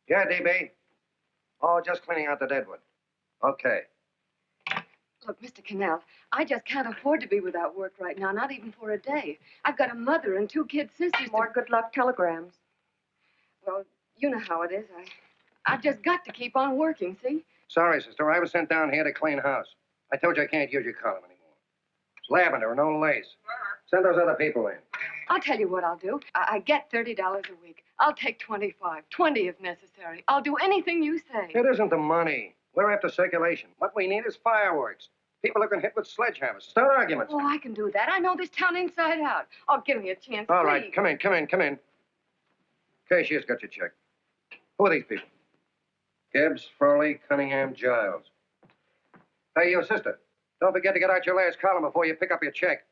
Yeah, DB. Oh, just cleaning out the deadwood. Okay. Look, Mr. Cannell, I just can't afford to be without work right now, not even for a day. I've got a mother and 2 kid sisters. More good luck telegrams. Well, you know how it is. I've just got to keep on working, see? Sorry, sister. I was sent down here to clean house. I told you I can't use your column anymore. It's lavender and no lace. Send those other people in. I'll tell you what I'll do. I get $30 a week. I'll take 25, 20 if necessary. I'll do anything you say. It isn't the money. We're after circulation. What we need is fireworks. People who can hit with sledgehammers. Start arguments. Oh, I can do that. I know this town inside out. Oh, give me a chance, All please. right, come in. Cashier's got your check. Who are these people? Gibbs, Furley, Cunningham, Giles. Hey, you sister. Don't forget to get out your last column before you pick up your check.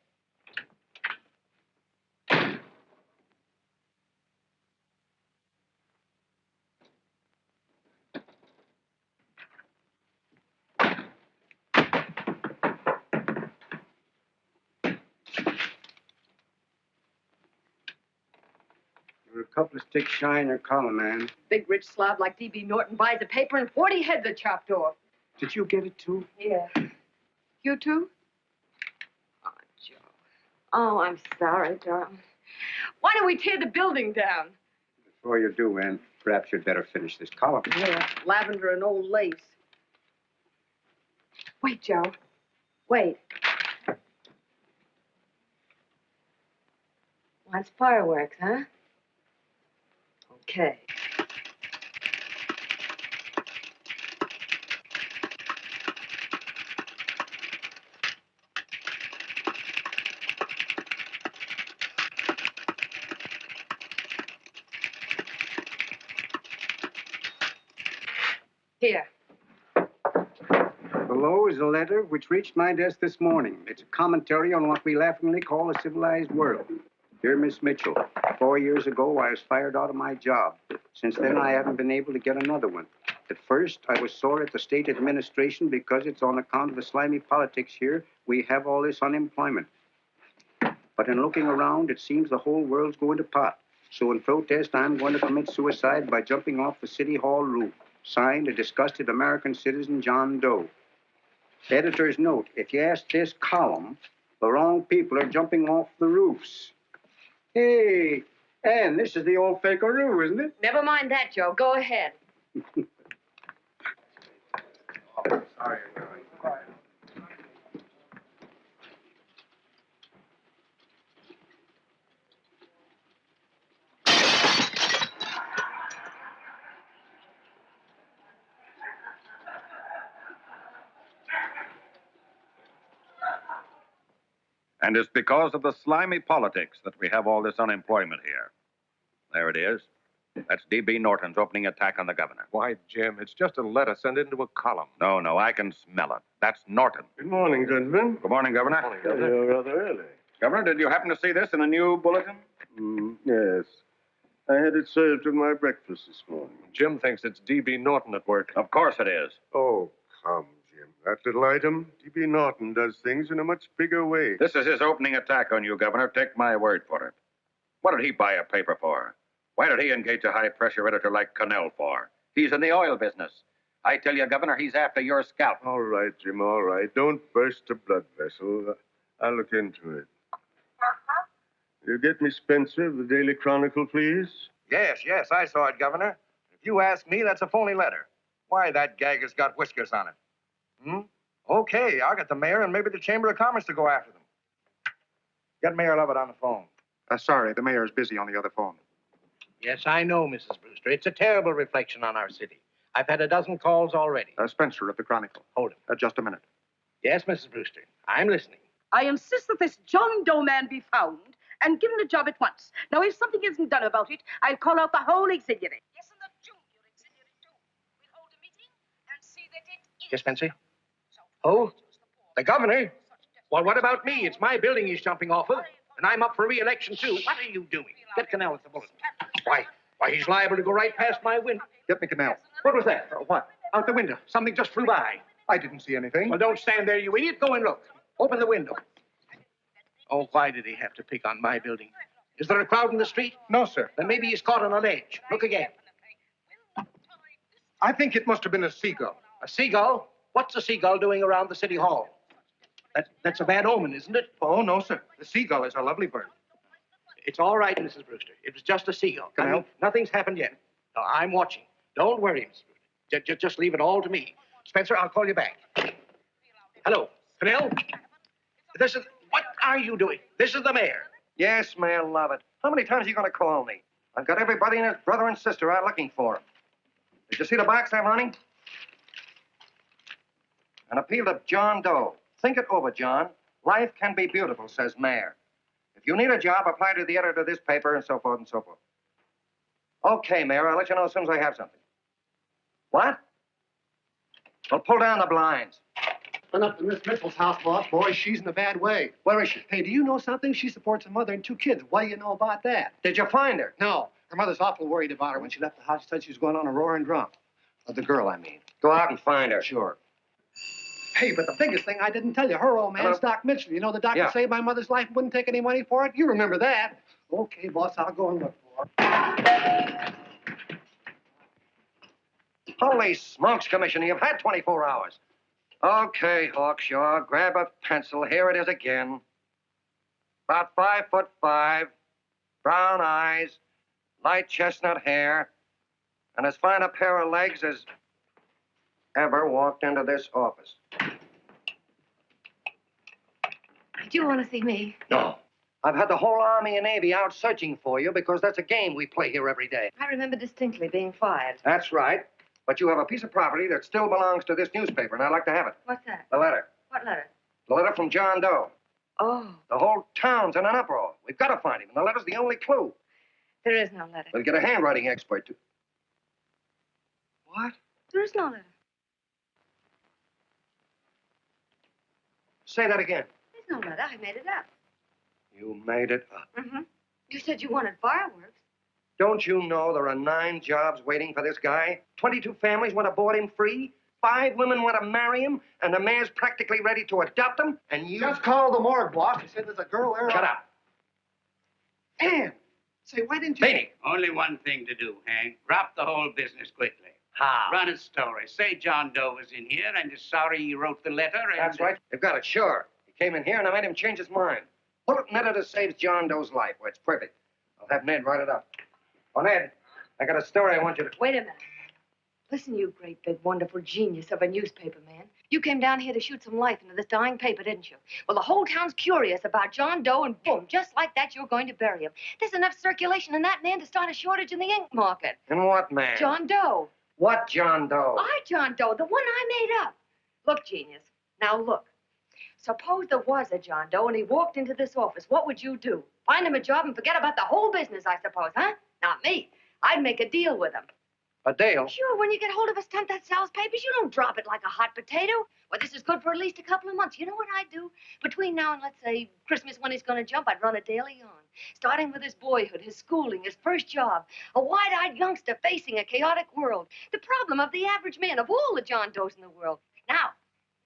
You're a couple of sticks shy in your column, man. Big rich slob like D.B. Norton buys a paper and 40 heads are chopped off. Did you get it, too? Yeah. You too? Oh, Joe. Oh, I'm sorry, darling. Why don't we tear the building down? Before you do, Ann, perhaps you'd better finish this column. Yeah, lavender and old lace. Wait, Joe. Wait. Wants fireworks, huh? Okay. Here. Below is a letter which reached my desk this morning. It's a commentary on what we laughingly call a civilized world. Dear Miss Mitchell, 4 years ago, I was fired out of my job. Since then, I haven't been able to get another one. At first, I was sore at the state administration because it's on account of the slimy politics here we have all this unemployment. But in looking around, it seems the whole world's going to pot. So in protest, I'm going to commit suicide by jumping off the city hall roof. Signed, a disgusted American citizen, John Doe. Editor's note, if you ask this column, the wrong people are jumping off the roofs. Hey, Ann, this is the old fakeroo, isn't it? Never mind that, Joe. Go ahead. Sorry. And it's because of the slimy politics that we have all this unemployment here. There it is. That's D.B. Norton's opening attack on the governor. Why, Jim, it's just a letter sent into a column. No, I can smell it. That's Norton. Good morning, gentlemen. Good morning, Governor. Morning, Governor. You're rather early. Governor, did you happen to see this in a new bulletin? Yes. I had it served with my breakfast this morning. Jim thinks it's D.B. Norton at work. Of course it is. Oh, come, Jim. That little item, D.B. Norton does things in a much bigger way. This is his opening attack on you, Governor. Take my word for it. What did he buy a paper for? Why did he engage a high-pressure editor like Cannell for? He's in the oil business. I tell you, Governor, he's after your scalp. All right, Jim, all right. Don't burst a blood vessel. I'll look into it. You get me Spencer of the Daily Chronicle, please? Yes, I saw it, Governor. If you ask me, that's a phony letter. Why, that gagger's got whiskers on it. Okay, I'll get the mayor and maybe the Chamber of Commerce to go after them. Get Mayor Lovett on the phone. Sorry, the mayor's busy on the other phone. Yes, I know, Mrs. Brewster. It's a terrible reflection on our city. I've had a dozen calls already. Spencer of the Chronicle. Hold it. Just a minute. Yes, Mrs. Brewster. I'm listening. I insist that this John Doe man be found and given a job at once. Now, if something isn't done about it, I'll call out the whole auxiliary. Yes, and the junior auxiliary, too. We'll hold a meeting and see that it is. Yes, Spencer? Oh, the governor? Well, what about me? It's my building he's jumping off of, and I'm up for re-election, too. What are you doing? Get Cannell at the bulletin. Why, he's liable to go right past my window. Get me Cannell. What was that? What? Out the window. Something just flew by. I didn't see anything. Well, don't stand there, you idiot. Go and look. Open the window. Oh, why did he have to pick on my building? Is there a crowd in the street? No, sir. Then maybe he's caught on a ledge. Look again. I think it must have been a seagull. A seagull? What's a seagull doing around the city hall? That's a bad omen, isn't it? Oh, no, sir. The seagull is a lovely bird. It's all right, Mrs. Brewster. It was just a seagull. Can I help? Nothing's happened yet. No, I'm watching. Don't worry, Mrs. Brewster. Just leave it all to me. Spencer, I'll call you back. Hello, Fennell? What are you doing? This is the mayor. Yes, Mayor Lovett. How many times are you going to call me? I've got everybody and his brother and sister out looking for him. Did you see the box I'm running? An appeal to John Doe. Think it over, John. Life can be beautiful, says Mayor. If you need a job, apply to the editor of this paper, and so forth and so forth. Okay, Mayor, I'll let you know as soon as I have something. What? Well, pull down the blinds. Went up to Miss Mitchell's house, boss. Boy, she's in a bad way. Where is she? Hey, do you know something? She supports a mother and 2 kids. What do you know about that? Did you find her? No. Her mother's awful worried about her. When she left the house, she said she was going on a roaring drunk. The girl, I mean. Go out and find her. Sure. Hey, but the biggest thing I didn't tell you, her old man's Doc Mitchell. You know the doctor saved my mother's life and wouldn't take any money for it? You remember that. Okay, boss, I'll go and look for her. Holy smokes, Commissioner, you've had 24 hours. Okay, Hawkshaw, grab a pencil. Here it is again. About 5'5", brown eyes, light chestnut hair, and as fine a pair of legs as ever walked into this office. Do you want to see me? No. I've had the whole Army and Navy out searching for you because that's a game we play here every day. I remember distinctly being fired. That's right. But you have a piece of property that still belongs to this newspaper, and I'd like to have it. What's that? The letter. What letter? The letter from John Doe. Oh, The whole town's in an uproar. We've got to find him, and the letter's the only clue. there is no letter. We'll get a handwriting expert to... What? There is no letter. Say that again. There's no letter. I made it up. You made it up. Mm-hmm. You said you wanted fireworks. Don't you know there are 9 jobs waiting for this guy? 22 families want to board him free. 5 women want to marry him, and the mayor's practically ready to adopt him, and you... Just call the morgue, boss. He said there's a girl there. Shut up. Ann! Say, why didn't you... Beanie. Only one thing to do, Hank. Drop the whole business quickly. How? Run a story. Say John Doe was in here and is sorry he wrote the letter and... That's right. They've got it, sure. He came in here, and I made him change his mind. Bulletin editor saves John Doe's life. Well, it's perfect. I'll have Ned write it up. Oh, Ned, I got a story I want you to... Wait a minute. Listen, you great, big, wonderful genius of a newspaper man. You came down here to shoot some life into this dying paper, didn't you? Well, the whole town's curious about John Doe, and boom, just like that, you're going to bury him. There's enough circulation in that man to start a shortage in the ink market. And what man? John Doe. What John Doe? John Doe, the one I made up. Look, genius. Now, look. Suppose there was a John Doe and he walked into this office. What would you do? Find him a job and forget about the whole business, I suppose, huh? Not me. I'd make a deal with him. A deal? Sure, when you get hold of a stunt that sells papers, you don't drop it like a hot potato. Well, this is good for at least a couple of months. You know what I'd do? Between now and, let's say, Christmas when he's going to jump, I'd run a daily on. Starting with his boyhood, his schooling, his first job. A wide-eyed youngster facing a chaotic world. The problem of the average man, of all the John Does in the world. Now,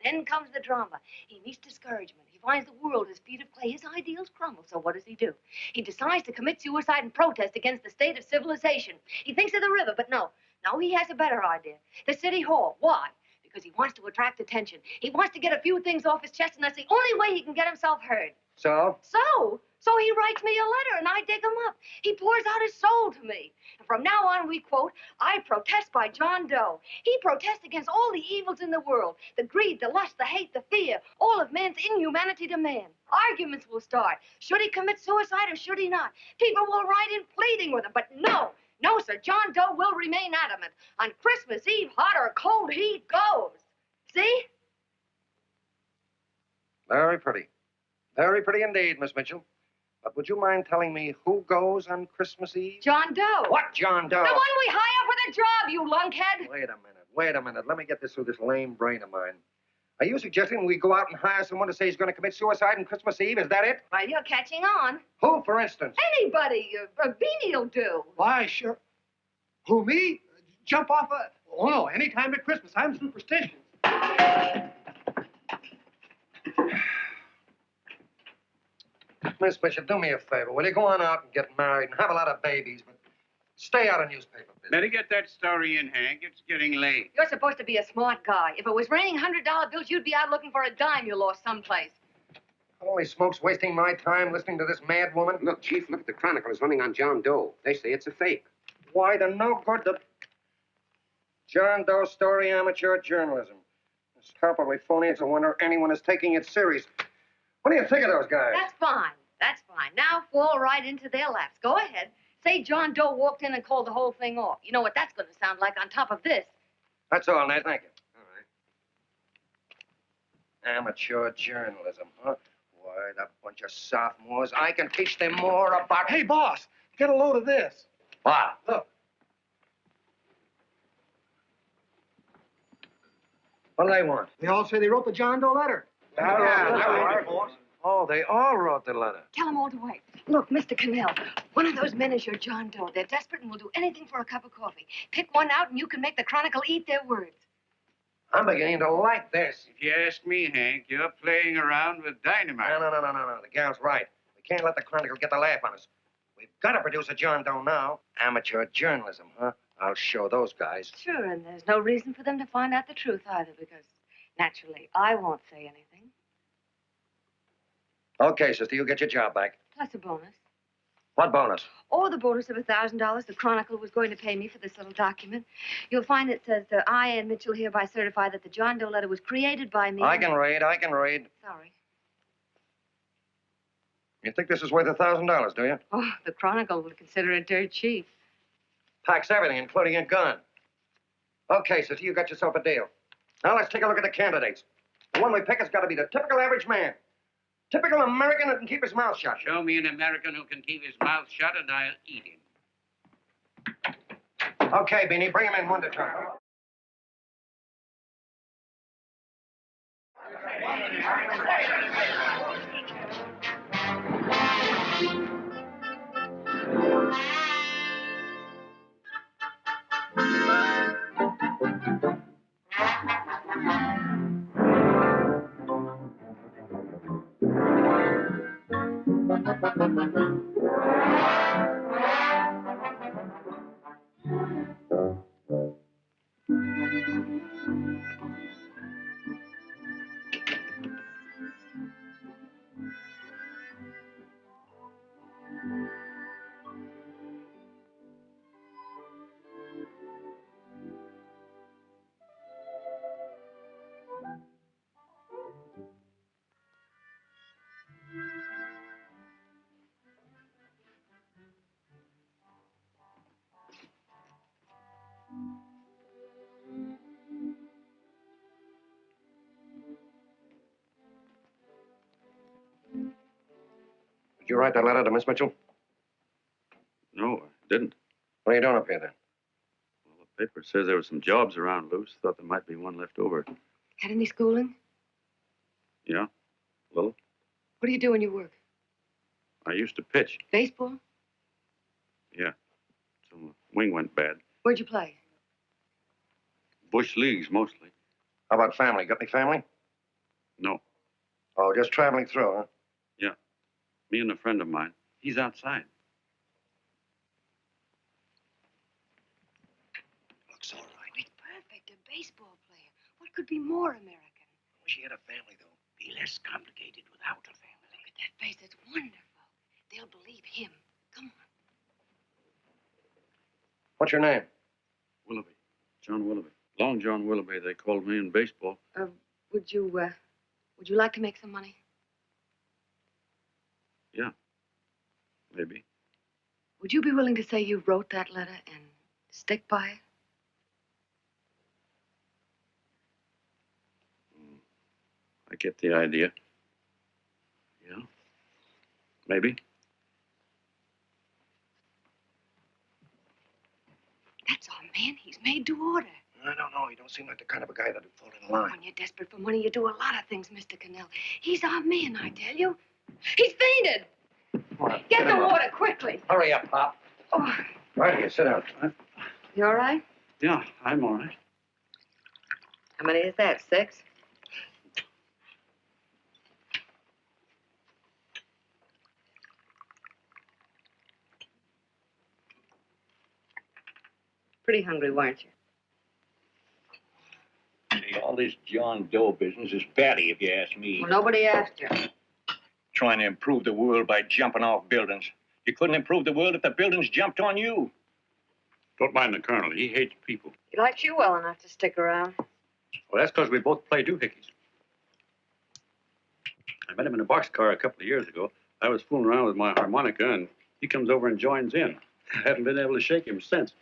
then comes the drama. He meets discouragement. He finds the world his feet of clay. His ideals crumble. So what does he do? He decides to commit suicide and protest against the state of civilization. He thinks of the river, but no. No, he has a better idea. The city hall. Why? Because he wants to attract attention. He wants to get a few things off his chest, and that's the only way he can get himself heard. So? So he writes me a letter, and I dig him up. He pours out his soul to me. And from now on, we quote, I protest by John Doe. He protests against all the evils in the world. The greed, the lust, the hate, the fear. All of man's inhumanity to man. Arguments will start. Should he commit suicide or should he not? People will write in pleading with him, but no. No, sir, John Doe will remain adamant. On Christmas Eve, hot or cold, he goes. See? Very pretty. Very pretty indeed, Miss Mitchell. But would you mind telling me who goes on Christmas Eve? John Doe. What John Doe? The one we hire for the job, you lunkhead. Wait a minute. Let me get this through this lame brain of mine. Are you suggesting we go out and hire someone to say he's going to commit suicide on Christmas Eve? Is that it? Well, you're catching on. Who, for instance? Anybody. Beanie'll do. Why, sure. Who, me? Jump off a... Oh, no, any time at Christmas. I'm superstitious. Miss Bishop, do me a favor. Will you go on out and get married and have a lot of babies, but Stay out of newspaper business. Better get that story in, Hank. It's getting late. You're supposed to be a smart guy. If it was raining $100 bills, you'd be out looking for a dime you lost someplace. Holy smokes, wasting my time listening to this mad woman. Look, Chief, look at the Chronicle is running on John Doe. They say it's a fake. Why, the no good the John Doe story, amateur journalism. It's probably phony. It's a wonder anyone is taking it serious. What do you think of those guys? That's fine. That's fine. Now fall right into their laps. Go ahead. Say John Doe walked in and called the whole thing off. You know what that's going to sound like on top of this. That's all, Ned. Thank you. All right. Amateur journalism, huh? Why, that bunch of sophomores. I can teach them more about... Hey, boss, get a load of this. What? Look. What do they want? They all say they wrote the John Doe letter. Oh, they all wrote the letter. Tell them all to wait. Look, Mr. Cannell, one of those men is your John Doe. They're desperate and will do anything for a cup of coffee. Pick one out and you can make the Chronicle eat their words. I'm beginning to like this. If you ask me, Hank, you're playing around with dynamite. No. The gal's right. We can't let the Chronicle get the laugh on us. We've got to produce a John Doe now. Amateur journalism, huh? I'll show those guys. Sure, and there's no reason for them to find out the truth either, because naturally, I won't say anything. Okay, sister, you get your job back. Plus a bonus. What bonus? Or the bonus of $1,000 the Chronicle was going to pay me for this little document. You'll find it says, I, Ann Mitchell, hereby certify that the John Doe letter was created by me. I can read. Sorry. You think this is worth $1,000, do you? Oh, the Chronicle will consider it dirt cheap. Packs everything, including a gun. Okay, sister, you got yourself a deal. Now let's take a look at the candidates. The one we pick has got to be the typical average man. Typical American who can keep his mouth shut. Show me an American who can keep his mouth shut and I'll eat him. Okay, Beanie, bring him in one at a time. Did you write that letter to Miss Mitchell? No, I didn't. What are you doing up here, then? Well, the paper says there were some jobs around loose. Thought there might be one left over. Had any schooling? Yeah, a little. What do you do when you work? I used to pitch. Baseball? Yeah. So the wing went bad. Where'd you play? Bush leagues, mostly. How about family? Got any family? No. Oh, just traveling through, huh? Yeah. Me and a friend of mine. He's outside. Looks all right. It's perfect. A baseball player. What could be more American? Wish he had a family, though. Be less complicated without a family. Look at that face. It's wonderful. They'll believe him. Come on. What's your name? Willoughby. John Willoughby. Long John Willoughby, they called me in baseball. Would you like to make some money? Yeah. Maybe. Would you be willing to say you wrote that letter and stick by it? I get the idea. Yeah. Maybe. That's our man. He's made to order. I don't know. He don't seem like the kind of a guy that'd fall in line. When you're desperate for money, you do a lot of things, Mr. Cannell. He's our man, I tell you. He's fainted. Get the water quickly. Hurry up, Pop. Oh. Right here, sit down. You all right? Yeah, I'm all right. How many is that? 6? Pretty hungry, weren't you? See, all this John Doe business is batty, if you ask me. Well, nobody asked you. Trying to improve the world by jumping off buildings. You couldn't improve the world if the buildings jumped on you. Don't mind the colonel. He hates people. He likes you well enough to stick around. Well, that's because we both play doohickeys. I met him in a boxcar a couple of years ago. I was fooling around with my harmonica, and he comes over and joins in. I haven't been able to shake him since.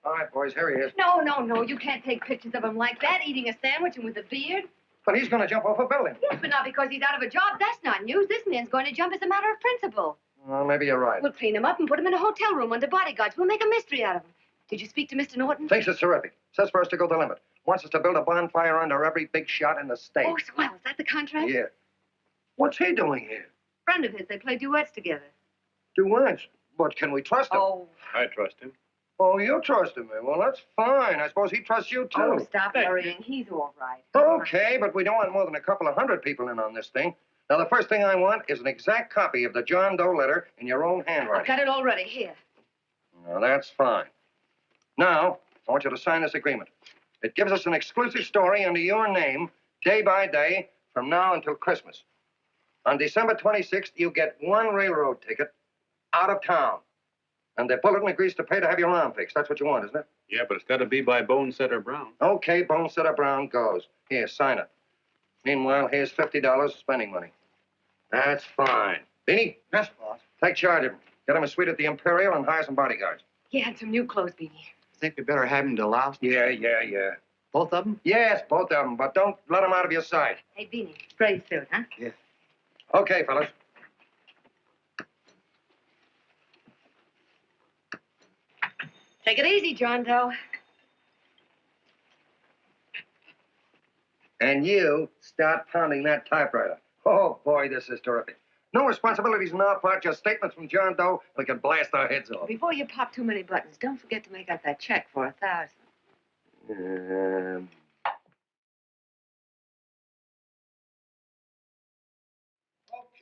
All right, boys, here he is. No, no, no. You can't take pictures of him like that, eating a sandwich and with a beard. But he's going to jump off a building. Yes, but not because he's out of a job. That's not news. This man's going to jump as a matter of principle. Well, maybe you're right. We'll clean him up and put him in a hotel room under bodyguards. We'll make a mystery out of him. Did you speak to Mr. Norton? Thinks it's terrific. Says for us to go the limit. Wants us to build a bonfire under every big shot in the state. Oh, swell. Is that the contract? Yeah. What's he doing here? Friend of his. They play duets together. Duets? But can we trust him? Oh. I trust him. Oh, you trust him. Well, that's fine. I suppose he trusts you, too. Oh, stop worrying. He's all right. Okay, but we don't want more than a couple of hundred people in on this thing. Now, the first thing I want is an exact copy of the John Doe letter in your own I've handwriting. got it already. Here. Now, that's fine. Now, I want you to sign this agreement. It gives us an exclusive story under your name, day by day, from now until Christmas. On December 26th, you get one railroad ticket out of town. And the bulletin agrees to pay to have your arm fixed. That's what you want, isn't it? Yeah, but it's got to be by Bonesetter Brown. Okay, Bonesetter Brown goes. Here, sign it. Meanwhile, here's $50 spending money. That's fine. Beanie? Yes, boss. Take charge of him. Get him a suite at the Imperial and hire some bodyguards. He had some new clothes, Beanie. Think we better have him deloused? Yeah. Both of them? Yes, both of them, but don't let them out of your sight. Hey, Beanie, gray suit, huh? Yeah. Okay, fellas. Take it easy, John Doe. And you start pounding that typewriter. Oh, boy, this is terrific. No responsibilities on our part, just statements from John Doe. We can blast our heads off. Before you pop too many buttons, don't forget to make out that check for $1,000.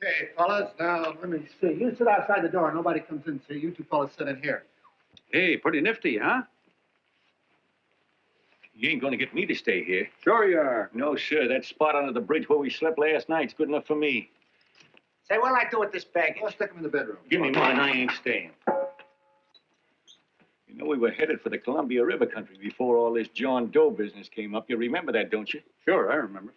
Okay, fellas. Now, let me see. You sit outside the door. Nobody comes in. So you two fellas sit in here. Hey, pretty nifty, huh? You ain't gonna get me to stay here. Sure you are. No, sir. That spot under the bridge where we slept last night's good enough for me. Say, what'll I do with this baggage? Let's stick him in the bedroom. Give me mine. I ain't staying. You know, we were headed for the Columbia River country before all this John Doe business came up. You remember that, don't you? Sure, I remember.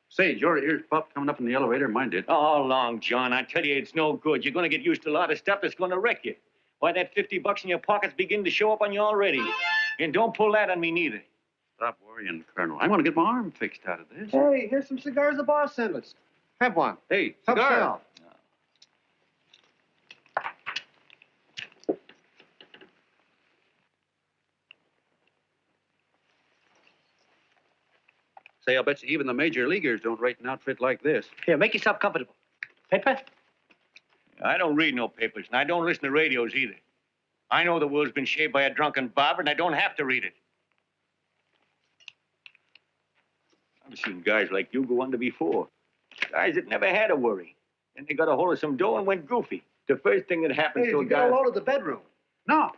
Say, your ears popped coming up in the elevator. Mine did. All along, John. I tell you, it's no good. You're gonna get used to a lot of stuff that's gonna wreck you. Why, that $50 in your pocket's beginning to show up on you already. And don't pull that on me, neither. Stop worrying, Colonel. I want to get my arm fixed out of this. Hey, here's some cigars the boss sent us. Have one. Hey, Help cigar. yourself. Say, I'll bet you even the major leaguers don't rate an outfit like this. Here, make yourself comfortable. Paper? I don't read no papers, and I don't listen to radios either. I know the world's been shaped by a drunken barber, and I don't have to read it. I've seen guys like you go under before. Guys that never had a worry. Then they got a hold of some dough and went goofy. The first thing that happens Hey, to did a you get guy... a load of the bedroom? No.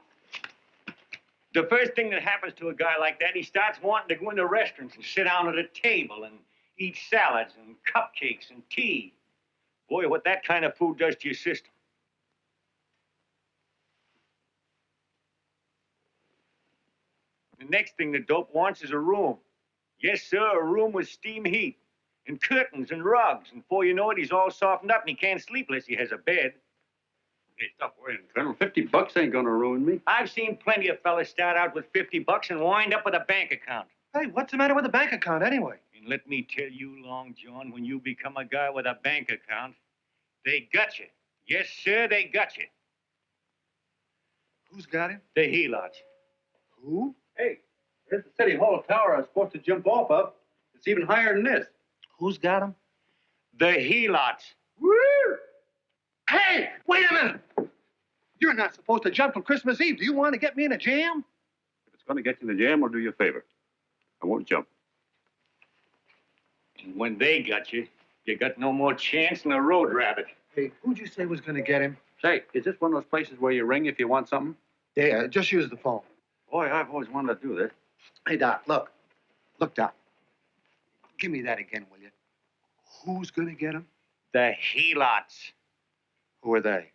The first thing that happens to a guy like that, he starts wanting to go into restaurants and sit down at a table and eat salads and cupcakes and tea. Boy, what that kind of food does to your system. The next thing the dope wants is a room. Yes, sir, a room with steam heat and curtains and rugs. And before you know it, he's all softened up and he can't sleep unless he has a bed. Hey, stop worrying, Colonel. $50 ain't gonna ruin me. I've seen plenty of fellas start out with $50 and wind up with a bank account. Hey, what's the matter with the bank account anyway? And let me tell you, Long John, when you become a guy with a bank account, they got you. Yes, sir, they got you. Who's got him? The helots. Who? Hey, there's the City Hall tower I was supposed to jump off of. It's even higher than this. Who's got him? The helots. Woo! Hey, wait a minute. You're not supposed to jump till Christmas Eve. Do you want to get me in a jam? If it's going to get you in the jam, I'll do you a favor. I won't jump. And when they got you, you got no more chance than a road rabbit. Hey, who'd you say was going to get him? Say, is this one of those places where you ring if you want something? Yeah, just use the phone. Boy, I've always wanted to do this. Hey, Doc, look. Look, Doc. Give me that again, will you? Who's going to get him? The helots. Who are they?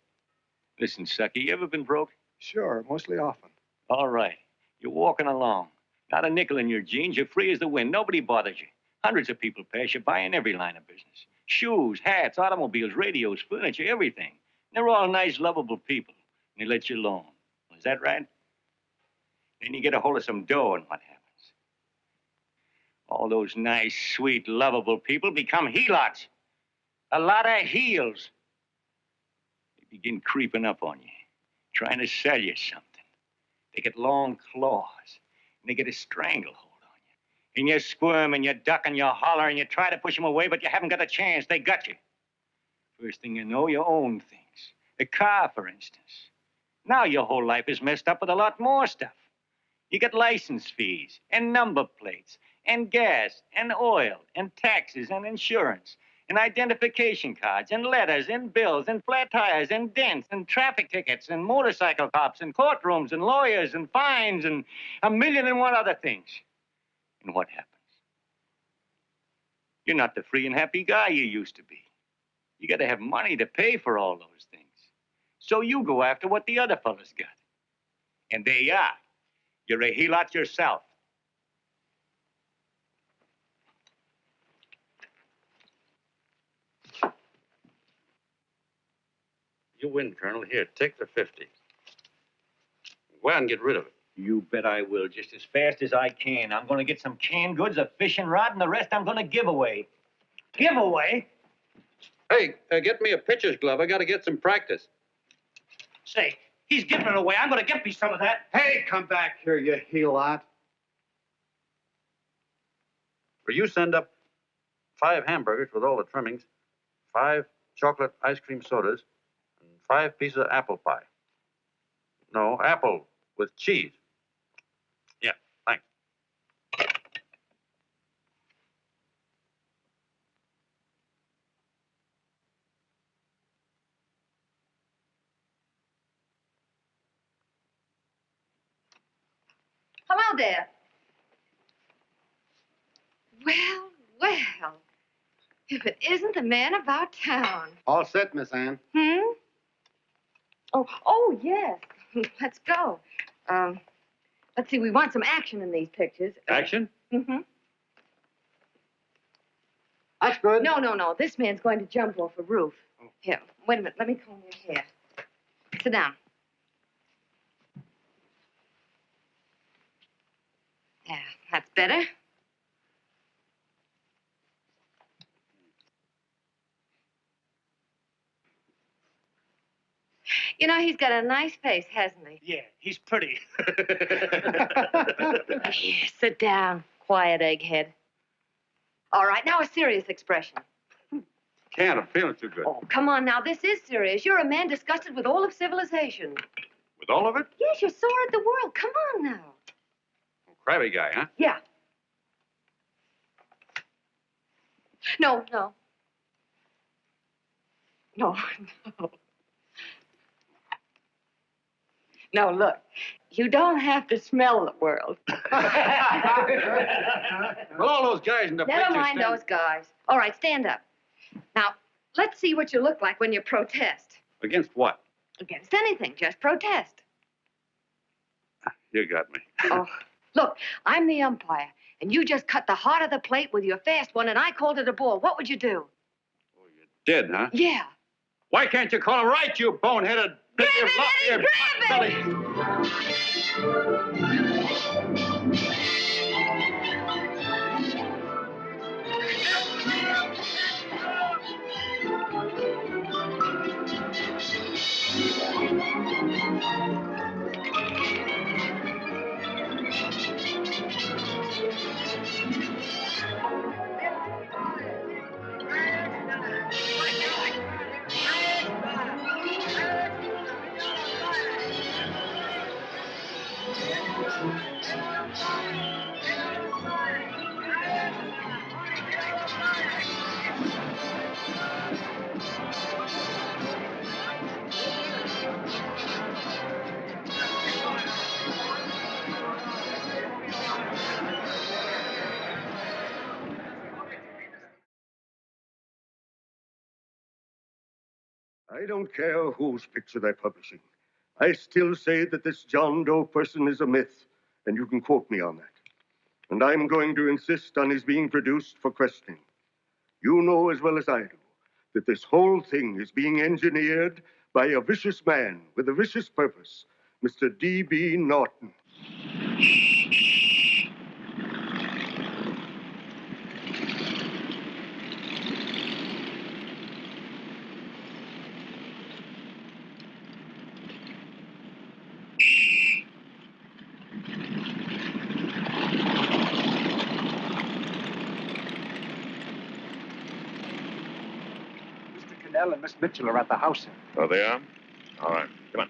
Listen, sucker, you ever been broke? Sure, mostly often. All right. You're walking along. Not a nickel in your jeans. You're free as the wind. Nobody bothers you. Hundreds of people pass you by in every line of business. Shoes, hats, automobiles, radios, furniture, everything. They're all nice, lovable people. And they let you alone. Is that right? Then you get a hold of some dough, and what happens? All those nice, sweet, lovable people become helots. A lot of heels. They begin creeping up on you, trying to sell you something. They get long claws, and they get a stranglehold on you. And you squirm, and you duck, and you holler, and you try to push them away, but you haven't got a chance. They got you. First thing you know, you own things. A car, for instance. Now your whole life is messed up with a lot more stuff. You get license fees, and number plates, and gas, and oil, and taxes, and insurance, and identification cards, and letters, and bills, and flat tires, and dents, and traffic tickets, and motorcycle cops, and courtrooms, and lawyers, and fines, and a million and one other things. And what happens? You're not the free and happy guy you used to be. You got to have money to pay for all those things. So you go after what the other fellas got. And there you are. You're a helot yourself. You win, Colonel. Here, take the 50. Go out and get rid of it. You bet I will, just as fast as I can. I'm going to get some canned goods, a fishing rod, and the rest I'm going to give away. Give away? Hey, get me a pitcher's glove. I got to get some practice. Say, he's giving it away. I'm going to get me some of that. Hey, come back here, you helot. For you send up 5 hamburgers with all the trimmings, 5 chocolate ice cream sodas, and 5 pieces of apple pie. No, apple with cheese. Yeah, thanks. Hello there. Well, well. If it isn't the man about town. All set, Miss Ann. Oh, yes. Let's go. Let's see, we want some action in these pictures. Action? Mm-hmm. That's good. No. This man's going to jump off a roof. Here, wait a minute. Let me comb your hair. Sit down. Yeah, that's better. You know, he's got a nice face, hasn't he? Yeah, he's pretty. Here, sit down. Quiet, egghead. All right, now a serious expression. Can't. I'm feeling too good. Oh, come on now. This is serious. You're a man disgusted with all of civilization. With all of it? Yes, you're sore at the world. Come on now. Crabby guy, huh? Yeah. No. No, look. You don't have to smell the world. Well, all those guys in the Never picture mind stand- those guys. All right, stand up. Now, let's see what you look like when you protest. Against what? Against anything, just protest. You got me. Oh, look, I'm the umpire, and you just cut the heart of the plate with your fast one, and I called it a ball. What would you do? Did, huh? Yeah. Why can't you call him right, you boneheaded... Grab it, Eddie, grab I don't care whose picture they're publishing. I still say that this John Doe person is a myth, and you can quote me on that. And I'm going to insist on his being produced for questioning. You know as well as I do that this whole thing is being engineered by a vicious man with a vicious purpose, Mr. D.B. Norton. And Miss Mitchell are at the house, sir. Oh, they are? All right. Come on.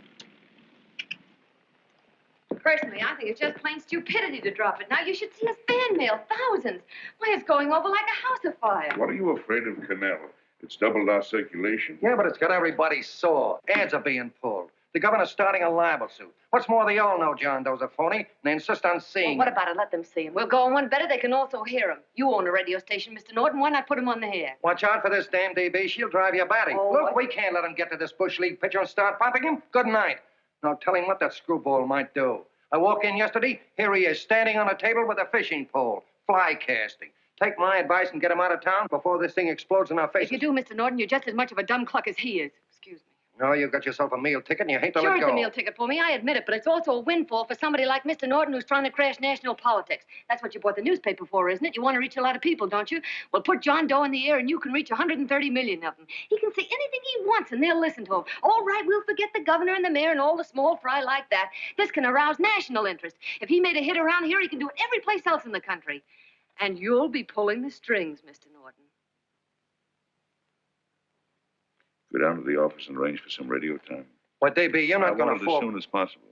Personally, I think it's just plain stupidity to drop it. Now, you should see us fan mail, thousands. Why, it's going over like a house afire. What are you afraid of, Canal? It's doubled our circulation. Yeah, but it's got everybody sore. Ads are being pulled. The governor's starting a libel suit. What's more, they all know John Doe's a phony, and they insist on seeing Well, what him. about it? Let them see him. We'll go on one better. They can also hear him. You own a radio station, Mr. Norton. Why not put him on the air? Watch out for this damn DB. She'll drive you batty. Oh, Look, what? we can't let him get to this Bush League pitcher and start pumping him. Good night. Now, tell him what that screwball might do. I walk in yesterday. Here he is, standing on a table with a fishing pole, fly casting. Take my advice and get him out of town before this thing explodes in our faces. If you do, Mr. Norton, you're just as much of a dumb cluck as he is. Excuse me. No, you've got yourself a meal ticket and you hate to Sure, let it's go. a meal ticket for me. I admit it, but it's also a windfall for somebody like Mr. Norton who's trying to crash national politics. That's what you bought the newspaper for, isn't it? You want to reach a lot of people, don't you? Well, put John Doe in the air and you can reach 130 million of them. He can say anything he wants and they'll listen to him. All right, we'll forget the governor and the mayor and all the small fry like that. This can arouse national interest. If he made a hit around here, he can do it every place else in the country. And you'll be pulling the strings, Mr. Norton. Go down to the office and arrange for some radio time. What, DB, you're not going want to it fall. as soon as possible.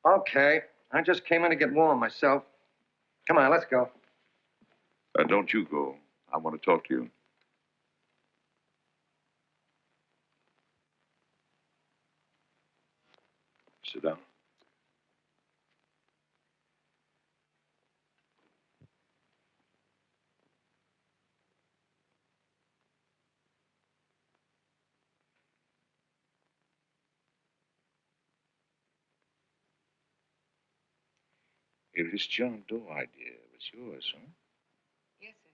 Okay. I just came in to get warm myself. Come on, let's go. Don't you go. I want to talk to you. Sit down. Hey, this John Doe idea was yours, huh? Yes, sir.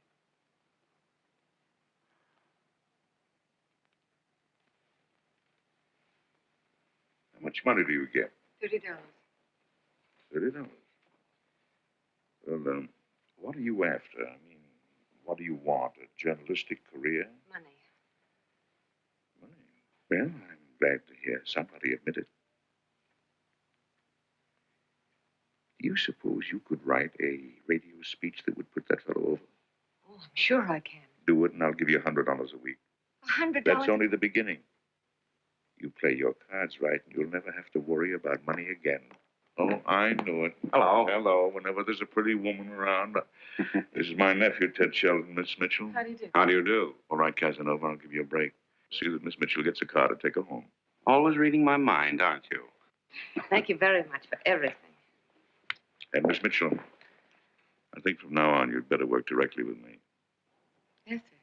How much money do you get? $30. $30. Well, what are you after? I mean, what do you want? A journalistic career? Money. Money? Well, I'm glad to hear somebody admit it. Do you suppose you could write a radio speech that would put that fellow over? Oh, I'm sure I can. Do it, and I'll give you $100 a week. $100? That's only the beginning. You play your cards right, and you'll never have to worry about money again. Oh, I knew it. Hello. Hello. Whenever there's a pretty woman around. This is my nephew, Ted Sheldon, Miss Mitchell. How do you do? How do you do? All right, Casanova, I'll give you a break. See that Miss Mitchell gets a car to take her home. Always reading my mind, aren't you? Thank you very much for everything. And Miss Mitchell, I think from now on you'd better work directly with me. Yes, sir.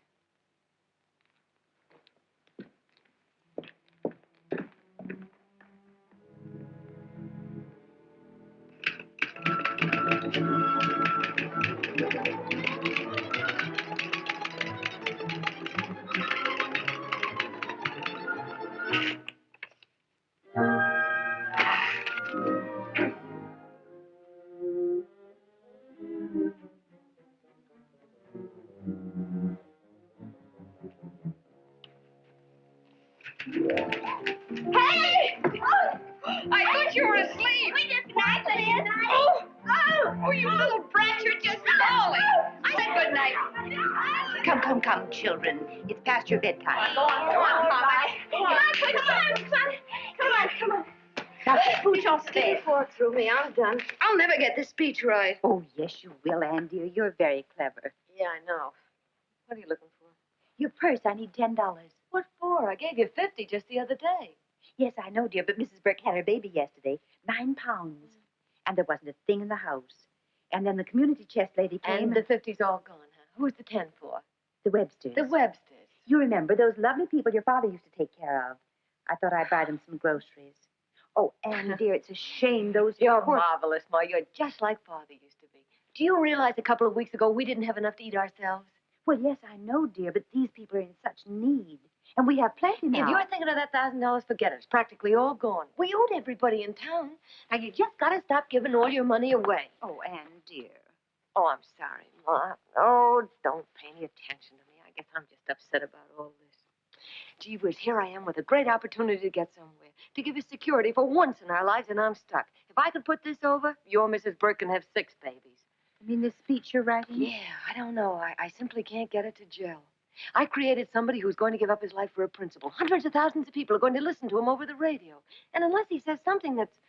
Hey! Oh, I thought you were asleep. We just nice it is. Oh, you little brat, you're just falling. I said good night. Come, children. It's past your bedtime. Go on, Mama. Come on. Now, pooch off Get there. the fork through me. I'm done. I'll never get this speech right. Oh, yes, you will, Ann, dear. You're very clever. Yeah, I know. What are you looking for? Your purse, I need $10. What for? I gave you 50 just the other day. Yes, I know, dear, but Mrs. Burke had her baby yesterday. 9 pounds. And there wasn't a thing in the house. And then the community chest lady came. And the 50's all gone, huh? Who's the 10 for? The Websters. The Websters. You remember those lovely people your father used to take care of. I thought I'd buy them some groceries. Oh, Anne, dear, it's a shame those... You're marvelous, Ma. You're just like Father used to be. Do you realize a couple of weeks ago we didn't have enough to eat ourselves? Well, yes, I know, dear, but these people are in such need. And we have plenty now. If you're thinking of that $1,000, forget it. It's practically all gone. We owed everybody in town. Now, you just got to stop giving all your money away. Oh, Anne, dear. Oh, I'm sorry, Ma. Oh, don't pay any attention to me. I guess I'm just upset about all this. Gee whiz, here I am with a great opportunity to get somewhere, to give us security for once in our lives, and I'm stuck. If I could put this over, your Mrs. Burke can have 6 babies. You mean this speech you're writing? Yeah, I don't know. I simply can't get it to gel. I created somebody who's going to give up his life for a principle. Hundreds of thousands of people are going to listen to him over the radio. And unless he says something that's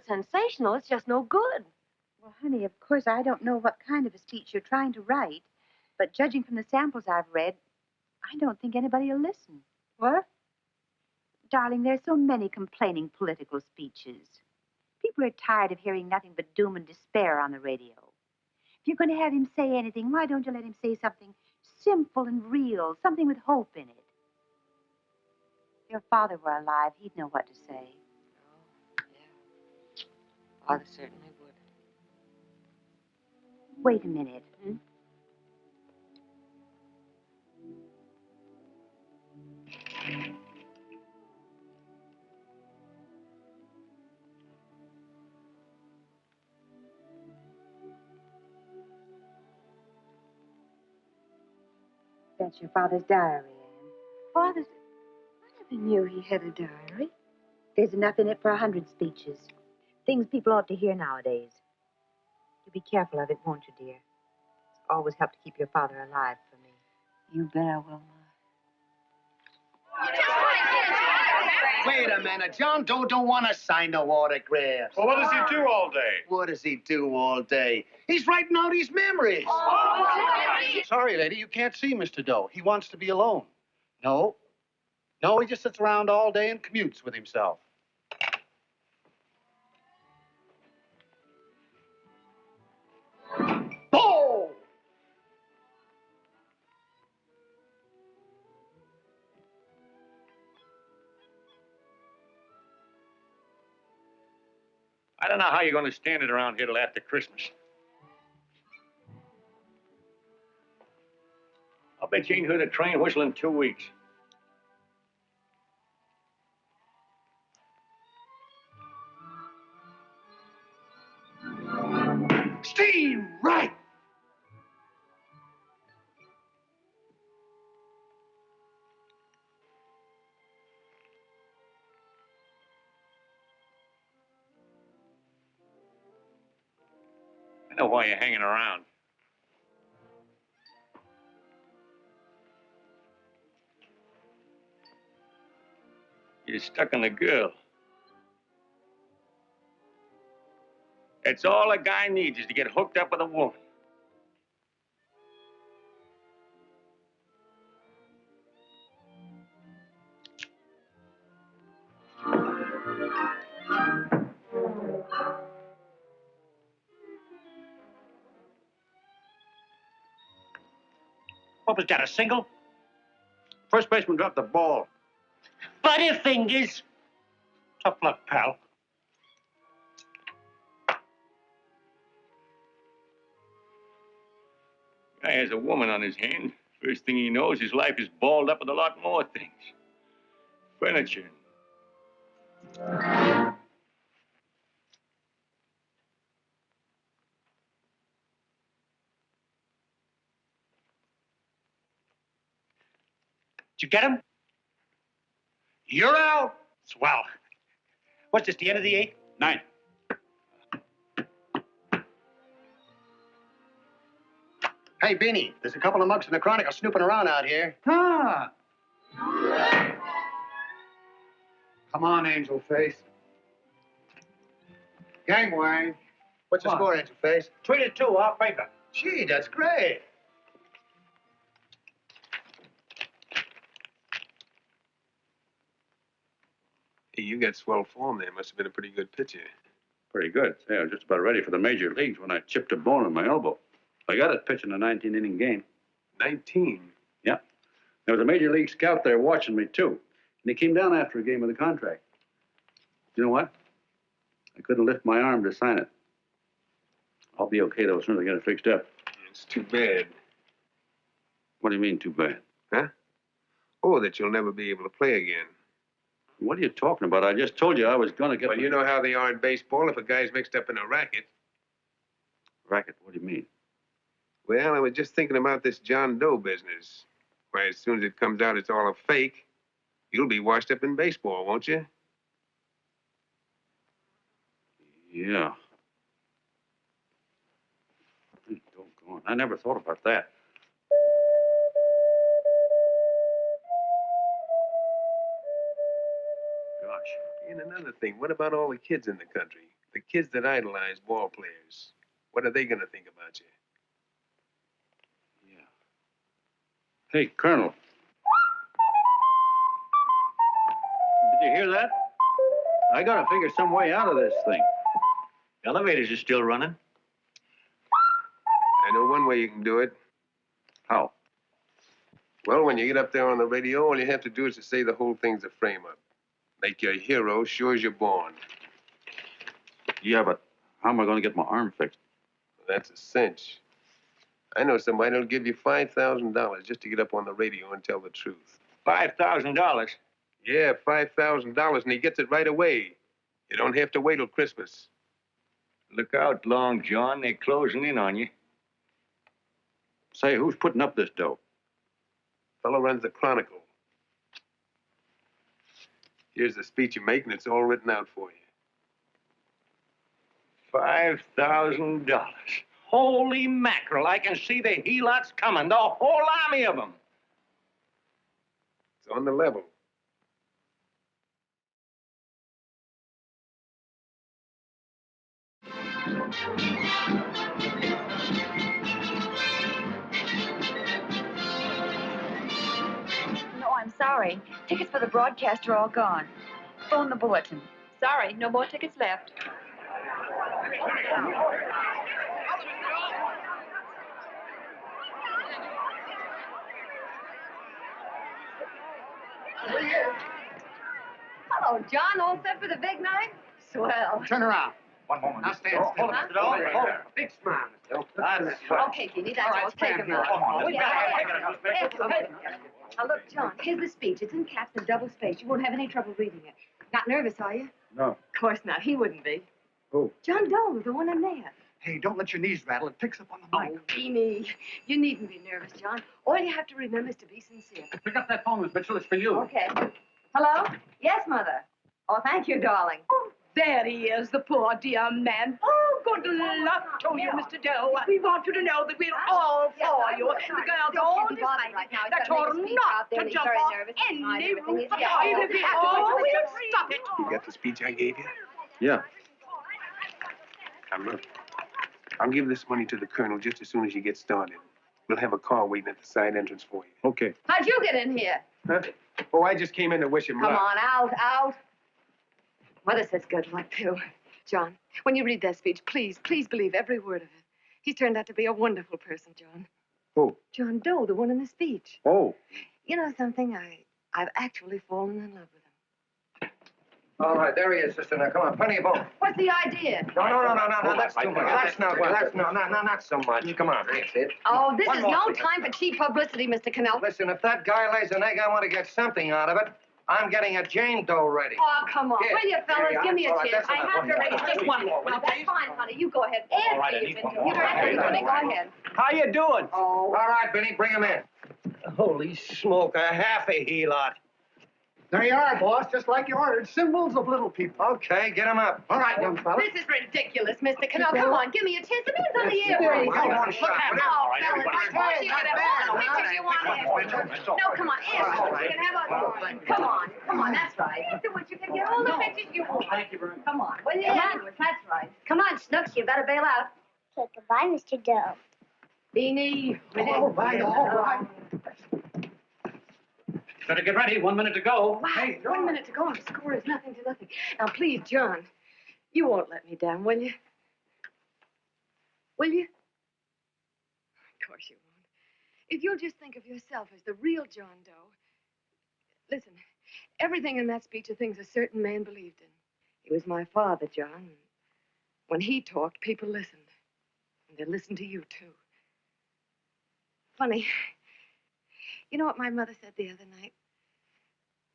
sensational, it's just no good. Well, honey, of course, I don't know what kind of a speech you're trying to write. But judging from the samples I've read, I don't think anybody will listen. What? Darling, there's so many complaining political speeches. People are tired of hearing nothing but doom and despair on the radio. If you're going to have him say anything, why don't you let him say something simple and real, something with hope in it? If your father were alive, he'd know what to say. Oh, yeah. Father certainly would. Wait a minute. That's your father's diary, Anne. Father's... I never knew he had a diary. There's enough in it for 100 speeches. Things people ought to hear nowadays. You'll be careful of it, won't you, dear? It's always helped to keep your father alive for me. You bet I will, Ma. Wait a minute. John Doe don't want to sign no autographs. Well, what does he do all day? What does he do all day? He's writing out his memories. Sorry, lady, you can't see Mr. Doe. He wants to be alone. No. No, he just sits around all day and commutes with himself. Oh! I don't know how you're going to stand it around here till after Christmas. I'll bet you ain't heard a train whistle in 2 weeks. Steve, right! I know why you're hanging around. You're stuck on the girl. That's all a guy needs is to get hooked up with a woman. What was that, a single? First baseman dropped the ball. Butterfingers. Tough luck, pal. Guy has a woman on his hand. First thing he knows, his life is balled up with a lot more things. Furniture. Did you get him? You're out. Swell. What's this, the end of the 8th? 9. Hey, Beanie, there's a couple of mugs from the Chronicle snooping around out here. Ah. Come on, Angel Face. Gangway. What's the score, Angel Face? 3-2, off paper. Gee, that's great. Hey, you got swell form there. Must have been a pretty good pitcher. Pretty good. Yeah, I was just about ready for the major leagues when I chipped a bone in my elbow. I got it pitching a 19-inning game. 19? Yeah. There was a major league scout there watching me, too. And he came down after a game with a contract. You know what? I couldn't lift my arm to sign it. I'll be okay, though, as soon as I get it fixed up. It's too bad. What do you mean, too bad? Huh? Oh, that you'll never be able to play again. What are you talking about? I just told you I was going to get... Well, you know how they are in baseball if a guy's mixed up in a racket. Racket? What do you mean? Well, I was just thinking about this John Doe business. Why, as soon as it comes out it's all a fake, you'll be washed up in baseball, won't you? Yeah. Doggone. I never thought about that. Gosh. And another thing, what about all the kids in the country? The kids that idolize ball players. What are they going to think about you? Yeah. Hey, Colonel. Did you hear that? I got to figure some way out of this thing. Elevators are still running. I know one way you can do it. How? Well, when you get up there on the radio, all you have to do is to say the whole thing's a frame-up. Make you a hero sure as you're born. Yeah, but how am I going to get my arm fixed? Well, that's a cinch. I know somebody who'll give you $5,000 just to get up on the radio and tell the truth. $5,000? Yeah, $5,000, and he gets it right away. You don't have to wait till Christmas. Look out, Long John. They're closing in on you. Say, who's putting up this dough? Fellow runs the Chronicle. Here's the speech you make, and it's all written out for you. $5,000. Holy mackerel, I can see the helots coming, the whole army of them. It's on the level. No, I'm sorry. Tickets for the broadcast are all gone. Phone the bulletin. Sorry, no more tickets left. Hello, John. All set for the big night? Swell. Turn around. One moment. Now stand still. Hold it, hold it, hold it. Big smile. That's right. Okay, Keely, that's all. Take stand him here. out. Yeah. Now, look, John, here's the speech. It's in caps and double spaced. You won't have any trouble reading it. Not nervous, are you? No. Of course not. He wouldn't be. Who? John Doe, the one in there. Hey, don't let your knees rattle. It picks up on the mic. Oh, Beanie, you needn't be nervous, John. All you have to remember is to be sincere. Pick up that phone, Miss Mitchell. It's for you. Okay. Hello? Yes, Mother. Oh, thank you, darling. Oh, there he is, the poor dear man. Oh, good luck to you, Mr. Doe. We want you to know that we're all for you. The girls all decided that you're not to jump off any roof at all. Even if we have to, we'll stop it. You got the speech I gave you? Yeah. Now, look. I'll give this money to the colonel just as soon as you get started. We'll have a car waiting at the side entrance for you. Okay. How'd you get in here? Huh? Oh, I just came in to wish him Come luck. on, out. Mother says good luck, too. John, when you read that speech, please believe every word of it. He's turned out to be a wonderful person, John. Who? John Doe, the one in the speech. Oh. You know something? I've actually fallen in love with him. All right, there he is, sister. Now, come on, plenty of both. What's the idea? No, that's too much. Not so much. Come on, that's it. Oh, this One is more, no please. time for cheap publicity, Mr. Cannell. Listen, if that guy lays an egg, I want to get something out of it. I'm getting a Jane Doe ready. Oh, come on. Here. Will you, fellas? Here, Give me a all right, chance. that's I enough. have to One raise more. just one more. Well, that's fine, honey. You go ahead. All right, I After need you, one Vinny. more. You're ready, honey. Go ahead. How you doing? Oh. All right, Benny, bring him in. Holy smoke, a half a helot. There you are, boss, just like you ordered. Symbols of little people. Okay, get him up. All right, young fella. This is ridiculous, Mr. Cannell. Come on, give me a chance. The man's on the air, please. Come on, shot. Oh, fellas, I told you could have all the pictures you want. No, come on, answer. You can have a... Come on, that's right. After what you can get all the pictures you want. Thank you very much. Come on, will you? That's right. Come on, Snooks, you better bail out. Okay, goodbye, Mr. Doe. Beanie. All right. Better get ready. 1 minute to go. Wow, 1 minute to go. Our score is nothing to nothing. Now, please, John, you won't let me down, will you? Will you? Of course you won't. If you'll just think of yourself as the real John Doe. Listen, everything in that speech are things a certain man believed in. He was my father, John. When he talked, people listened. And they listened to you, too. Funny. You know what my mother said the other night?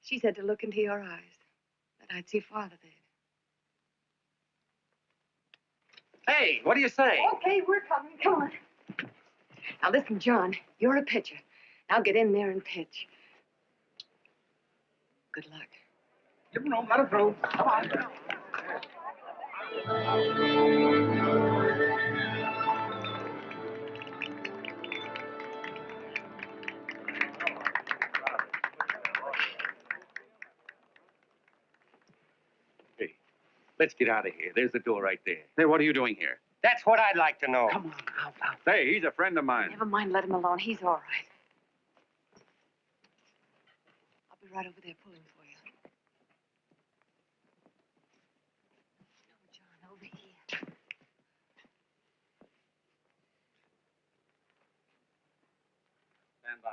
She said to look into your eyes, that I'd see Father there. Hey, what do you say? Okay, we're coming. Come on. Now, listen, John, you're a pitcher. Now get in there and pitch. Good luck. Give him room. Let him through. Come on. Hey, let's get out of here. There's the door right there. Hey, what are you doing here? That's what I'd like to know. Come on, out. Hey, he's a friend of mine. Never mind, let him alone. He's all right. I'll be right over there pulling for you. No, John, over here. Stand by.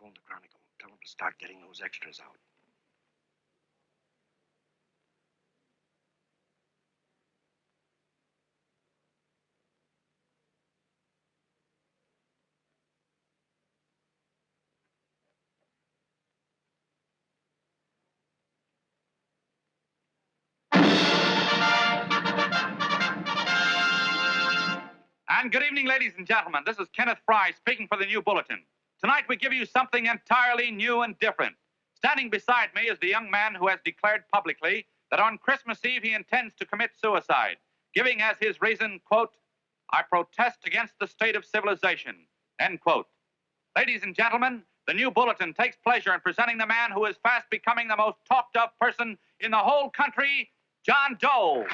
Phone the Chronicle. Tell them to start getting those extras out. And good evening, ladies and gentlemen. This is Kenneth Fry speaking for the New Bulletin. Tonight we give you something entirely new and different. Standing beside me is the young man who has declared publicly that on Christmas Eve he intends to commit suicide, giving as his reason, quote, "I protest against the state of civilization," end quote. Ladies and gentlemen, the New Bulletin takes pleasure in presenting the man who is fast becoming the most talked of person in the whole country, John Doe.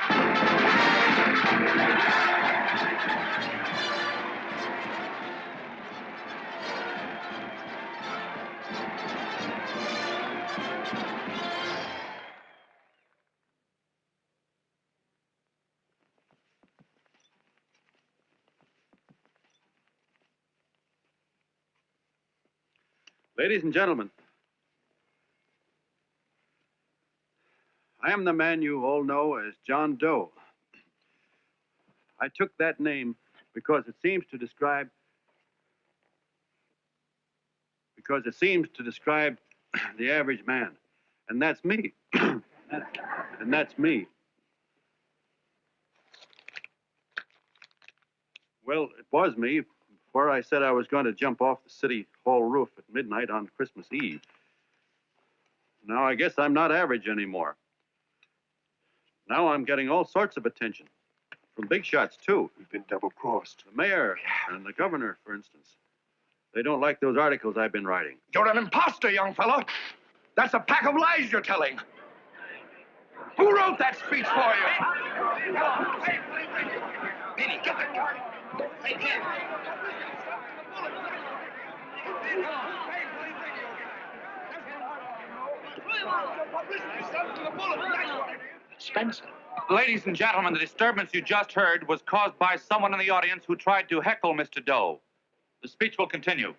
Ladies and gentlemen, I am the man you all know as John Doe. I took that name because it seems to describe the average man. And that's me. And that's me. Well, it was me before I said I was going to jump off the city hall roof at midnight on Christmas Eve. Now I guess I'm not average anymore. Now I'm getting all sorts of attention. From big shots, too. We've been double-crossed. The mayor and the governor, for instance. They don't like those articles I've been writing. You're an imposter, young fella. That's a pack of lies you're telling. Who wrote that speech for you? Benny, get that guy. Hey, kid. Spencer. Ladies and gentlemen, the disturbance you just heard was caused by someone in the audience who tried to heckle Mr. Doe. The speech will continue.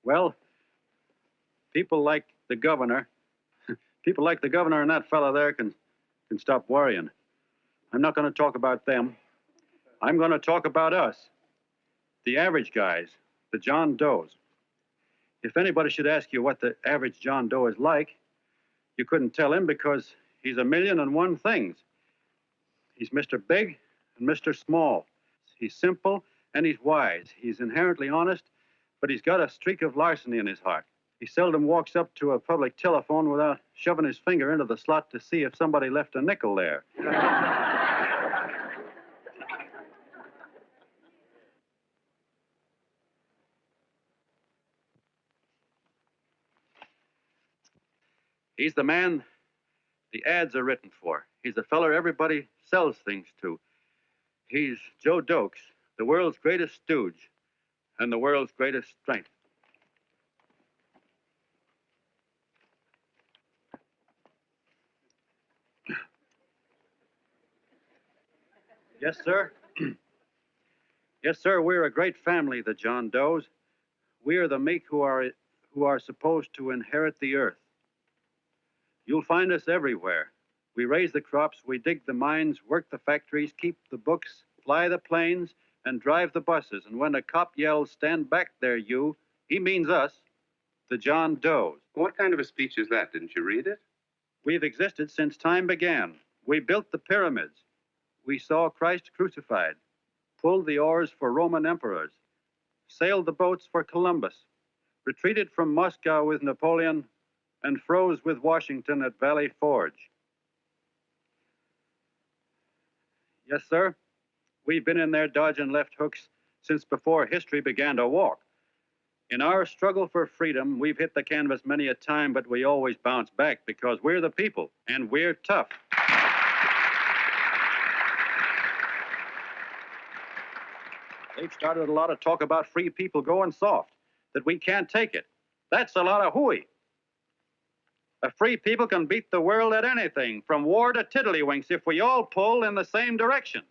Well, people like the governor and that fella there can stop worrying. I'm not going to talk about them. I'm going to talk about us, the average guys, the John Does. If anybody should ask you what the average John Doe is like, you couldn't tell him because he's 1,000,001 things. He's Mr. Big and Mr. Small. He's simple and he's wise. He's inherently honest, but he's got a streak of larceny in his heart. He seldom walks up to a public telephone without shoving his finger into the slot to see if somebody left a nickel there. He's the man the ads are written for. He's the feller everybody sells things to. He's Joe Doe, the world's greatest stooge and the world's greatest strength. Yes, sir. Yes, sir, we're a great family, the John Does. We are the meek who are supposed to inherit the earth. You'll find us everywhere. We raise the crops, we dig the mines, work the factories, keep the books, fly the planes, and drive the buses. And when a cop yells, "Stand back there, you," he means us, the John Does. What kind of a speech is that? Didn't you read it? We've existed since time began. We built the pyramids. We saw Christ crucified, pulled the oars for Roman emperors, sailed the boats for Columbus, retreated from Moscow with Napoleon, and froze with Washington at Valley Forge. Yes, sir. We've been in there dodging left hooks since before history began to walk. In our struggle for freedom, we've hit the canvas many a time, but we always bounce back because we're the people, and we're tough. They've started a lot of talk about free people going soft, that we can't take it. That's a lot of hooey. A free people can beat the world at anything, from war to tiddlywinks, if we all pull in the same direction.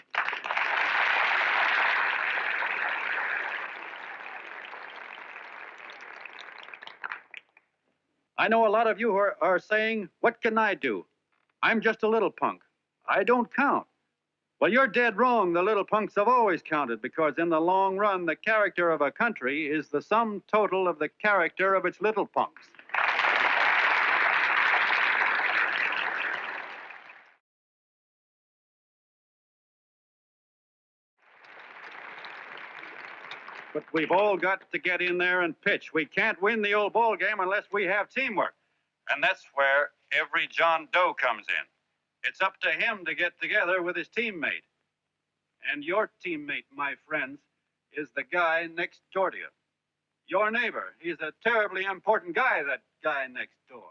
I know a lot of you are saying, "What can I do? I'm just a little punk. I don't count." Well, you're dead wrong. The little punks have always counted, because in the long run, the character of a country is the sum total of the character of its little punks. But we've all got to get in there and pitch. We can't win the old ball game unless we have teamwork. And that's where every John Doe comes in. It's up to him to get together with his teammate. And your teammate, my friends, is the guy next door to you. Your neighbor. He's a terribly important guy, that guy next door.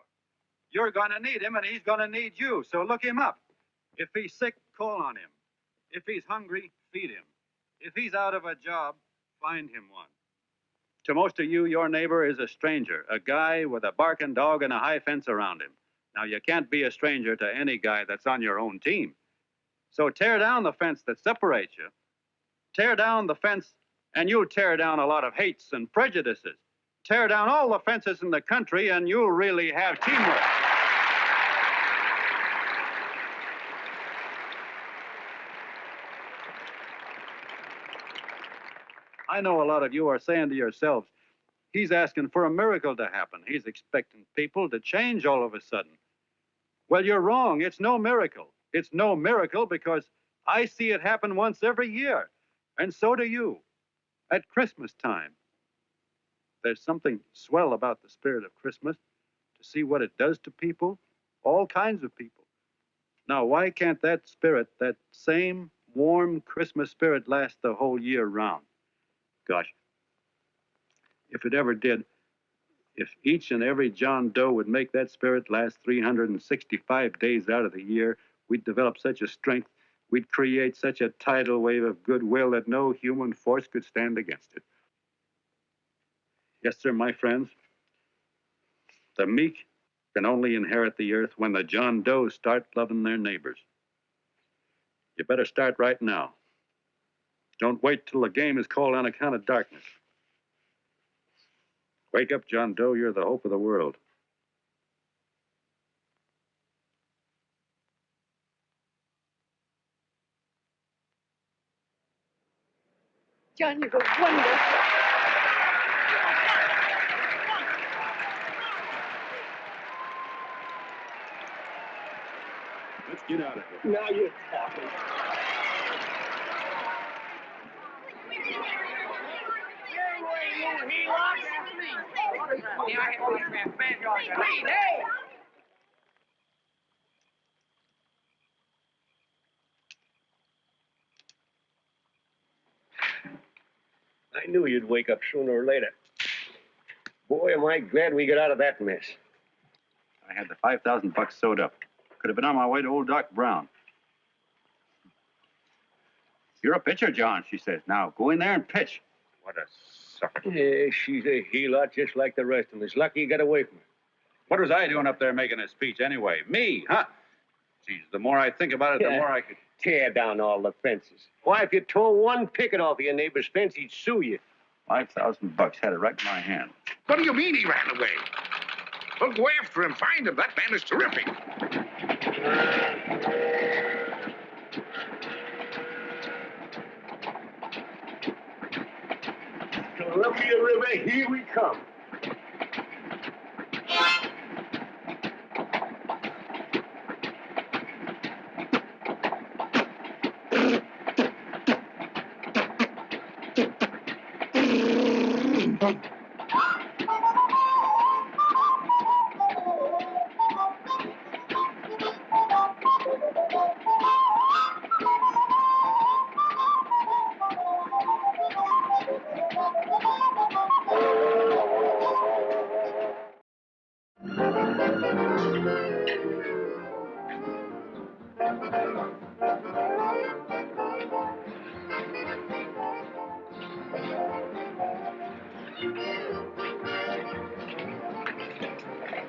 You're going to need him, and he's going to need you, so look him up. If he's sick, call on him. If he's hungry, feed him. If he's out of a job, find him one. To most of you, your neighbor is a stranger, a guy with a barking dog and a high fence around him. Now, you can't be a stranger to any guy that's on your own team. So tear down the fence that separates you. Tear down the fence, and you'll tear down a lot of hates and prejudices. Tear down all the fences in the country, and you'll really have teamwork. I know a lot of you are saying to yourselves, "He's asking for a miracle to happen. He's expecting people to change all of a sudden." Well, you're wrong. It's no miracle. It's no miracle because I see it happen once every year, and so do you, at Christmas time. There's something swell about the spirit of Christmas, to see what it does to people, all kinds of people. Now, why can't that spirit, that same warm Christmas spirit, last the whole year round? Gosh, if it ever did, if each and every John Doe would make that spirit last 365 days out of the year, we'd develop such a strength, we'd create such a tidal wave of goodwill that no human force could stand against it. Yes, sir, my friends, the meek can only inherit the earth when the John Does start loving their neighbors. You better start right now. Don't wait till the game is called on account of darkness. Wake up, John Doe. You're the hope of the world. John, you're wonderful. Let's get out of here. Now you're talking. He walked after me. I knew you'd wake up sooner or later. Boy, am I glad we got out of that mess. I had the 5,000 bucks sewed up. Could have been on my way to old Doc Brown. You're a pitcher, John, she says. Now, go in there and pitch. What a sucker. Yeah, she's a heel-out just like the rest of them. It's lucky you got away from her. What was I doing up there making a speech anyway? Me, huh? Geez, the more I think about it, the more I could... Tear down all the fences. Why, if you tore one picket off of your neighbor's fence, he'd sue you. 5,000 bucks, had it right in my hand. What do you mean he ran away? Well, go after him, find him. That man is terrific. Columbia River, here we come.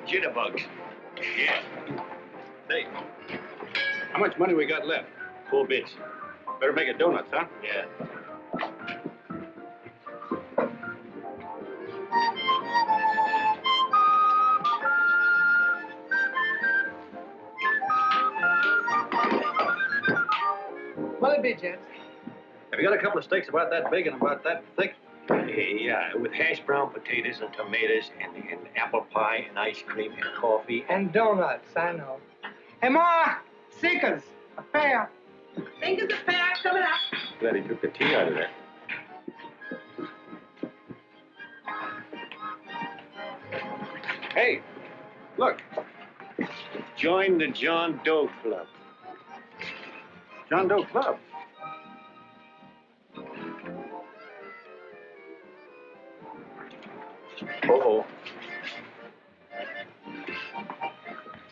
Jitterbugs. Yeah. Say, how much money we got left? 4 bits. Better make it donuts, huh? Yeah. What'll it be, gents? Have you got a couple of steaks about that big and about that thick? Yeah, with hash brown potatoes and tomatoes and apple pie and ice cream and coffee. And donuts, I know. Hey, Ma! Seekers! A pair. Fingers of pear coming up. Glad he took the tea out of there. Hey, look. Join the John Doe Club. John Doe Club. Uh-oh.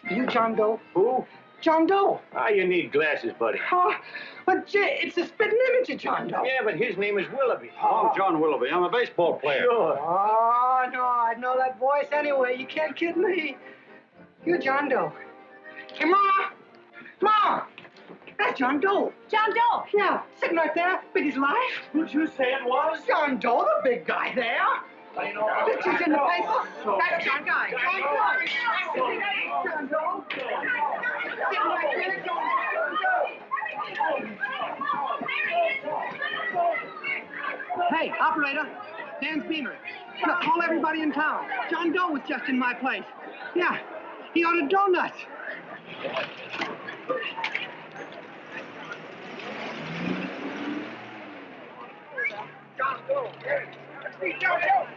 You John Doe? Who? John Doe. Ah, you need glasses, buddy. Oh, but gee, it's a spitting image of John Doe. Yeah, but his name is Willoughby. Oh, John Willoughby. I'm a baseball player. Sure. Oh, no, I'd know that voice anyway. You can't kid me. You're John Doe. Hey, Ma! Ma! That's John Doe. John Doe. Yeah, sitting right there, big as life. Who'd you say it was? John Doe, the big guy there. Pictures in the paper. That's John Guy. John Doe. Sitting right there, Hey, operator. Dan's Beanery. Look, call everybody in town. John Doe was just in my place. Yeah, he ordered donuts. John Doe. Hey, John Doe.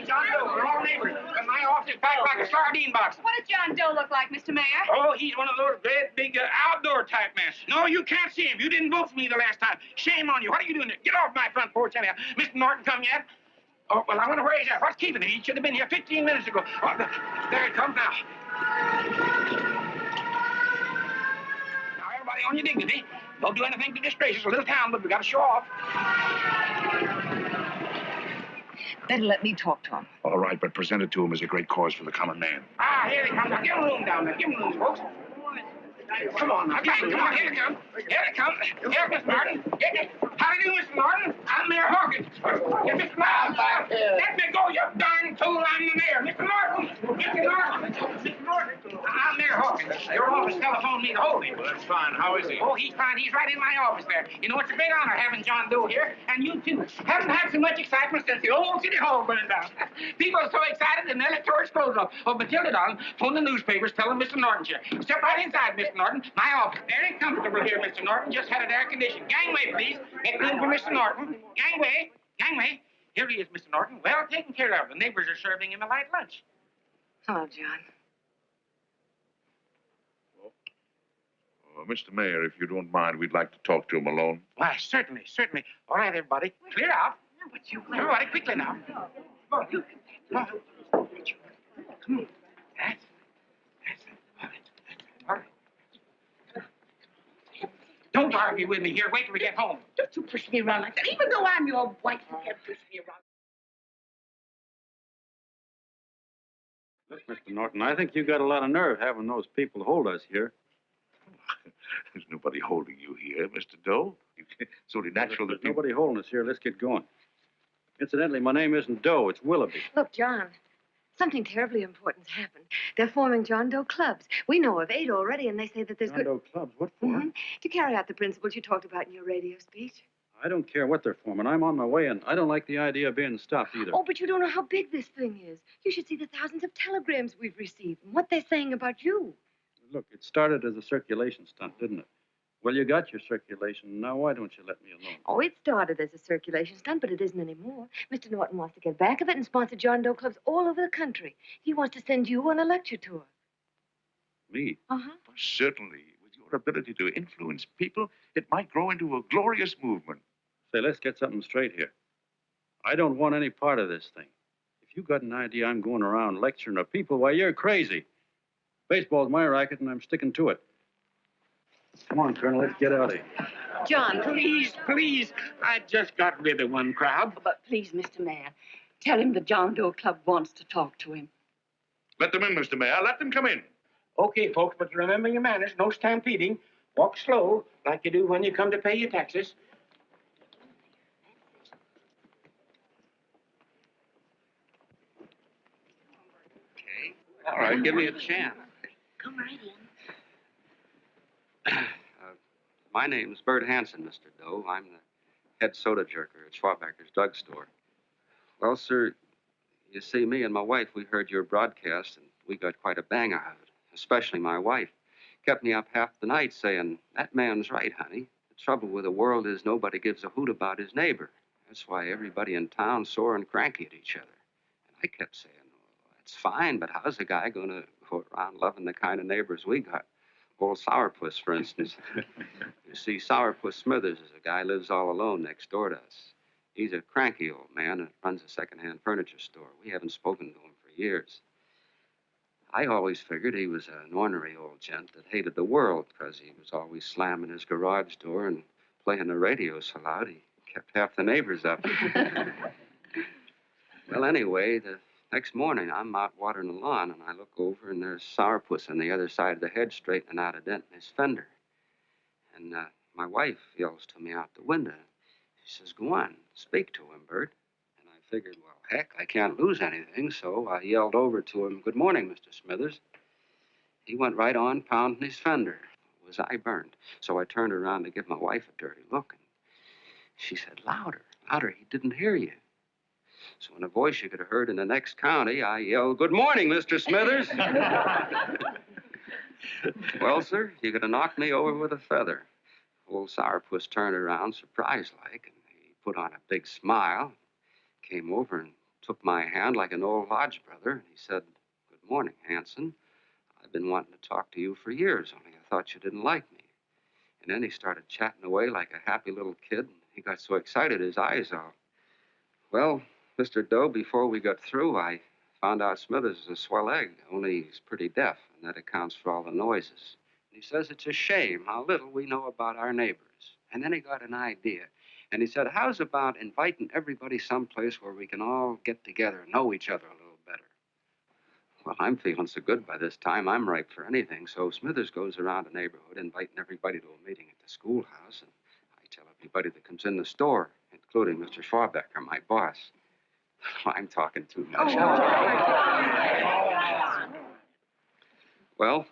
John Doe, we're all neighbors. And my office is packed like a sardine box. What does John Doe look like, Mr. Mayor? Oh, he's one of those great big outdoor type men. No, you can't see him. You didn't vote for me the last time. Shame on you. What are you doing there? Get off my front porch anyhow. Mr. Norton come yet? Oh, well, I wonder where he's at. What's keeping him? He should have been here 15 minutes ago. Oh, there he comes now. Now, everybody on your dignity. Don't do anything to disgrace us. A little town, but we got to show off. Better let me talk to him. All right, but present it to him as a great cause for the common man. Ah, here he comes. Now, give him room down there. Give him room, folks. Come on now. Come on. Here he comes. Here he comes. Here, Mr. Martin. How do you do, Mr. Martin? I'm Mayor Hawkins. Here, Mr. Martin. Let me go, you darn fool. I'm the mayor. Mr. Martin. Mr. Martin. Mr. Martin. I'm Mayor Hawkins, your office telephoned me to hold him. Well, that's fine. How is he? Oh, he's fine. He's right in my office there. You know, it's a big honor having John Doe here, and you too. Haven't had so much excitement since the old city hall burned down. People are so excited in the electoral scrolls of Matilda, darling. Phone the newspapers, tell them Mr. Norton's here. Step right inside, Mr. Norton. My office. Very comfortable here, Mr. Norton. Just had it air conditioned. Gangway, please. Make room for Mr. Norton. Gangway. Gangway. Here he is, Mr. Norton. Well taken care of. The neighbors are serving him a light lunch. Hello, John. Mr. Mayor, if you don't mind, we'd like to talk to him alone. Why, certainly, certainly. All right, everybody. Clear out. Everybody, quickly now. Come on. Come on. That's it. All right. Don't argue with me here. Wait till we get home. Don't you push me around like that. Even though I'm your wife, you can't push me around. Look, Mr. Norton, I think you got a lot of nerve having those people hold us here. There's nobody holding you here, Mr. Doe. It's only natural that There's nobody holding us here. Let's get going. Incidentally, my name isn't Doe. It's Willoughby. Look, John, something terribly important's happened. They're forming John Doe clubs. We know of 8 already, and they say that there's John Doe clubs? What for? To carry out the principles you talked about in your radio speech. I don't care what they're forming. I'm on my way, and I don't like the idea of being stopped either. Oh, but you don't know how big this thing is. You should see the thousands of telegrams we've received and what they're saying about you. Look, it started as a circulation stunt, didn't it? Well, you got your circulation. Now, why don't you let me alone? Oh, it started as a circulation stunt, but it isn't anymore. Mr. Norton wants to get back of it and sponsor John Doe clubs all over the country. He wants to send you on a lecture tour. Me? Uh-huh. Certainly. With your ability to influence people, it might grow into a glorious movement. Say, let's get something straight here. I don't want any part of this thing. If you got an idea I'm going around lecturing to people, why, you're crazy. Baseball's my racket, and I'm sticking to it. Come on, Colonel, let's get out of here. John, please, please. I just got rid of one crowd. But please, Mr. Mayor, tell him the John Doe Club wants to talk to him. Let them in, Mr. Mayor. Let them come in. Okay, folks, but remember your manners. No stampeding. Walk slow, like you do when you come to pay your taxes. Okay. All right, give me a chance. Come right in. My name's Bert Hanson, Mr. Doe. I'm the head soda jerker at Schwabacker's drugstore. Well, sir, you see, me and my wife, we heard your broadcast, and we got quite a bang out of it, especially my wife. Kept me up half the night saying, that man's right, honey. The trouble with the world is nobody gives a hoot about his neighbor. That's why everybody in town's sore and cranky at each other. And I kept saying, well, that's fine, but how's a guy going to go around loving the kind of neighbors we got? Old Sourpuss, for instance. You see, Sourpuss Smithers is a guy who lives all alone next door to us. He's a cranky old man and runs a second-hand furniture store. We haven't spoken to him for years. I always figured he was an ornery old gent that hated the world because he was always slamming his garage door and playing the radio so loud he kept half the neighbors up. Well, anyway, the next morning, I'm out watering the lawn, and I look over, and there's Sourpuss on the other side of the hedge straightening out a dent in his fender. And my wife yells to me out the window. She says, go on, speak to him, Bert. And I figured, well, heck, I can't lose anything, so I yelled over to him, good morning, Mr. Smithers. He went right on pounding his fender. Was I burned? So I turned around to give my wife a dirty look, and she said, louder, louder, he didn't hear you. So in a voice you could have heard in the next county, I yelled, good morning, Mr. Smithers. Well, sir, you could have knocked me over with a feather. Old Sourpuss turned around, surprised-like, and he put on a big smile, came over and took my hand like an old lodge brother, and he said, good morning, Hanson. I've been wanting to talk to you for years, only I thought you didn't like me. And then he started chatting away like a happy little kid, and he got so excited his eyes all... Well, Mr. Doe, before we got through, I found out Smithers is a swell egg, only he's pretty deaf, and that accounts for all the noises. And he says it's a shame how little we know about our neighbors. And then he got an idea, and he said, how's about inviting everybody someplace where we can all get together and know each other a little better? Well, I'm feeling so good by this time, I'm ripe for anything, so Smithers goes around the neighborhood inviting everybody to a meeting at the schoolhouse, and I tell everybody that comes in the store, including Mr. Schwabacker, my boss. I'm talking too much. Well,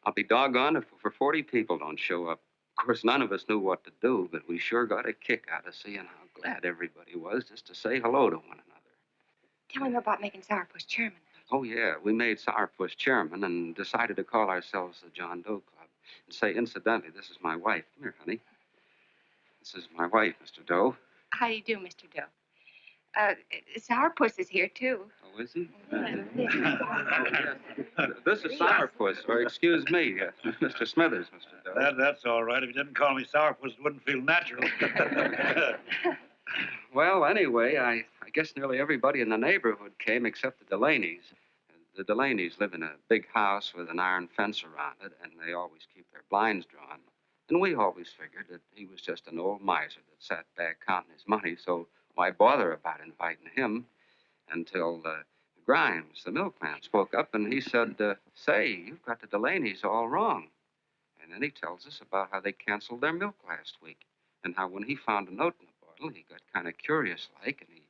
I'll be doggone if 40 people don't show up. Of course, none of us knew what to do, but we sure got a kick out of seeing how glad everybody was just to say hello to one another. Tell him about making Sourpuss chairman. Oh, yeah, we made Sourpuss chairman and decided to call ourselves the John Doe Club. And say, incidentally, this is my wife. Come here, honey. This is my wife, Mr. Doe. How do you do, Mr. Doe? Sourpuss is here, too. Oh, is he? This is Sourpuss, or excuse me, Mr. Smithers, Mr. Doe. That's all right. If you didn't call me Sourpuss, it wouldn't feel natural. Well, anyway, I guess nearly everybody in the neighborhood came except the Delaney's. The Delaney's live in a big house with an iron fence around it, and they always keep their blinds drawn. And we always figured that he was just an old miser that sat back counting his money, so why bother about inviting him? Until Grimes, the milkman, spoke up, and he said, say, you've got the Delaney's all wrong. And then he tells us about how they canceled their milk last week, and how when he found a note in the bottle, he got kind of curious-like, and he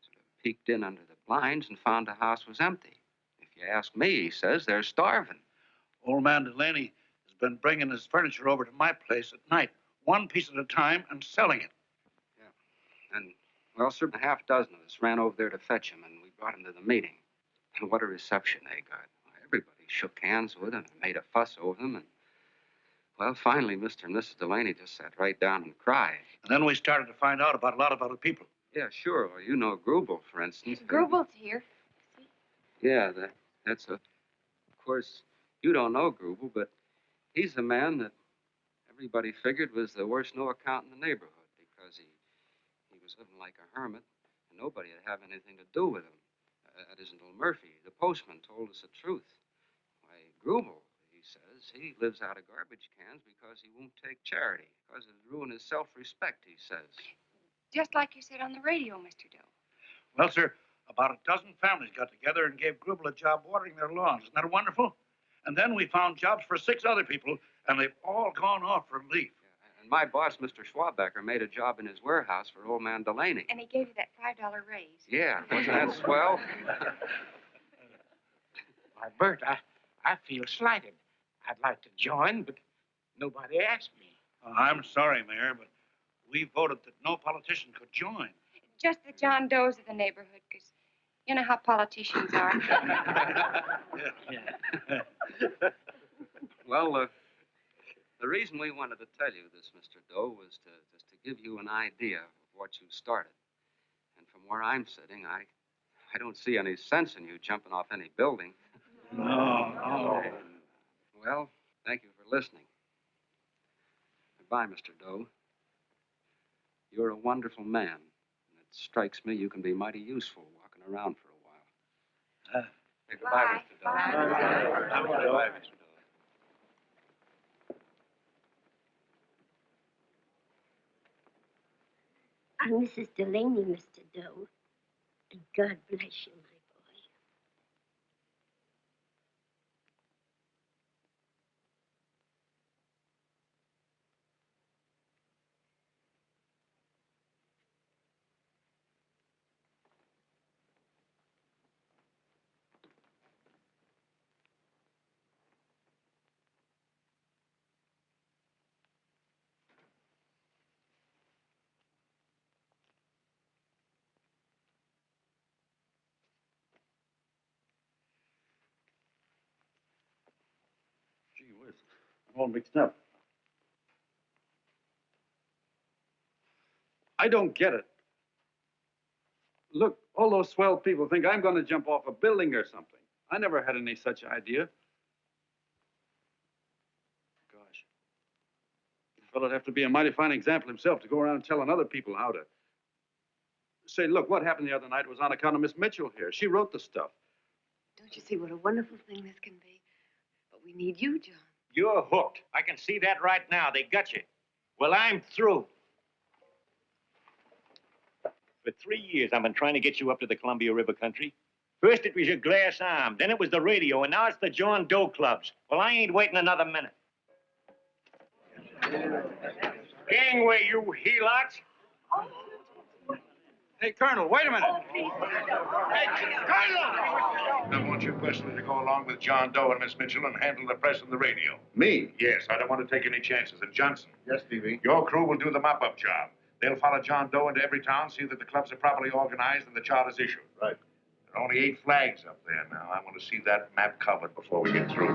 sort of peeked in under the blinds and found the house was empty. If you ask me, he says, they're starving. Old man Delaney has been bringing his furniture over to my place at night, one piece at a time, and selling it. Yeah. And, well, sir, a half dozen of us ran over there to fetch him, and we brought him to the meeting. And what a reception they got. Everybody shook hands with him and made a fuss over them, and, well, finally, Mr. and Mrs. Delaney just sat right down and cried. And then we started to find out about a lot of other people. Yeah, sure. Well, you know Grubel, for instance. Grubel's here. Yeah, that's a... Of course, you don't know Grubel, but he's the man that everybody figured was the worst no-account in the neighborhood because he was living like a hermit, and nobody would have anything to do with him. That isn't Little Murphy. The postman told us the truth. Why, Grubel, he says, he lives out of garbage cans because he won't take charity, because it'd ruin his self-respect, he says. Just like you said on the radio, Mr. Doe. Well, sir, about a dozen families got together and gave Grubel a job watering their lawns. Isn't that wonderful? And then we found jobs for 6 other people, and they've all gone off for leave. Yeah, and my boss, Mr. Schwabecker, made a job in his warehouse for old man Delaney. And he gave you that $5 raise. Yeah, wasn't that swell? Why, Bert, I feel slighted. I'd like to join, but nobody asked me. I'm sorry, Mayor, but we voted that no politician could join. Just the John Does of the neighborhood, because you know how politicians are. Well, the reason we wanted to tell you this, Mr. Doe, was just to give you an idea of what you started. And from where I'm sitting, I don't see any sense in you jumping off any building. No. Well, thank you for listening. Goodbye, Mr. Doe. You're a wonderful man. And it strikes me you can be mighty useful walking around for a while. Hey, goodbye, Mr. Doe. Goodbye, Mr. Doe. I'm Mrs. Delaney, Mr. Doe. And God bless you, my boy. Gee whiz, I'm all mixed up. I don't get it. Look, all those swell people think I'm going to jump off a building or something. I never had any such idea. Gosh. The fellow'd have to be a mighty fine example himself to go around telling other people how to. Say, look, what happened the other night was on account of Miss Mitchell here. She wrote the stuff. Don't you see what a wonderful thing this can be? But we need you, John. You're hooked. I can see that right now. They got you. Well, I'm through. For 3 years, I've been trying to get you up to the Columbia River country. First, it was your glass arm. Then it was the radio. And now it's the John Doe clubs. Well, I ain't waiting another minute. Gangway, you helots. Hey, Colonel, wait a minute. Hey, Colonel! want you personally to go along with John Doe and Miss Mitchell and handle the press and the radio. Me? Yes, I don't want to take any chances. And Johnson. Yes, Stevie. Your crew will do the mop-up job. They'll follow John Doe into every town, see that the clubs are properly organized and the charters issued. Right. There are only 8 flags up there now. I want to see that map covered before we get through.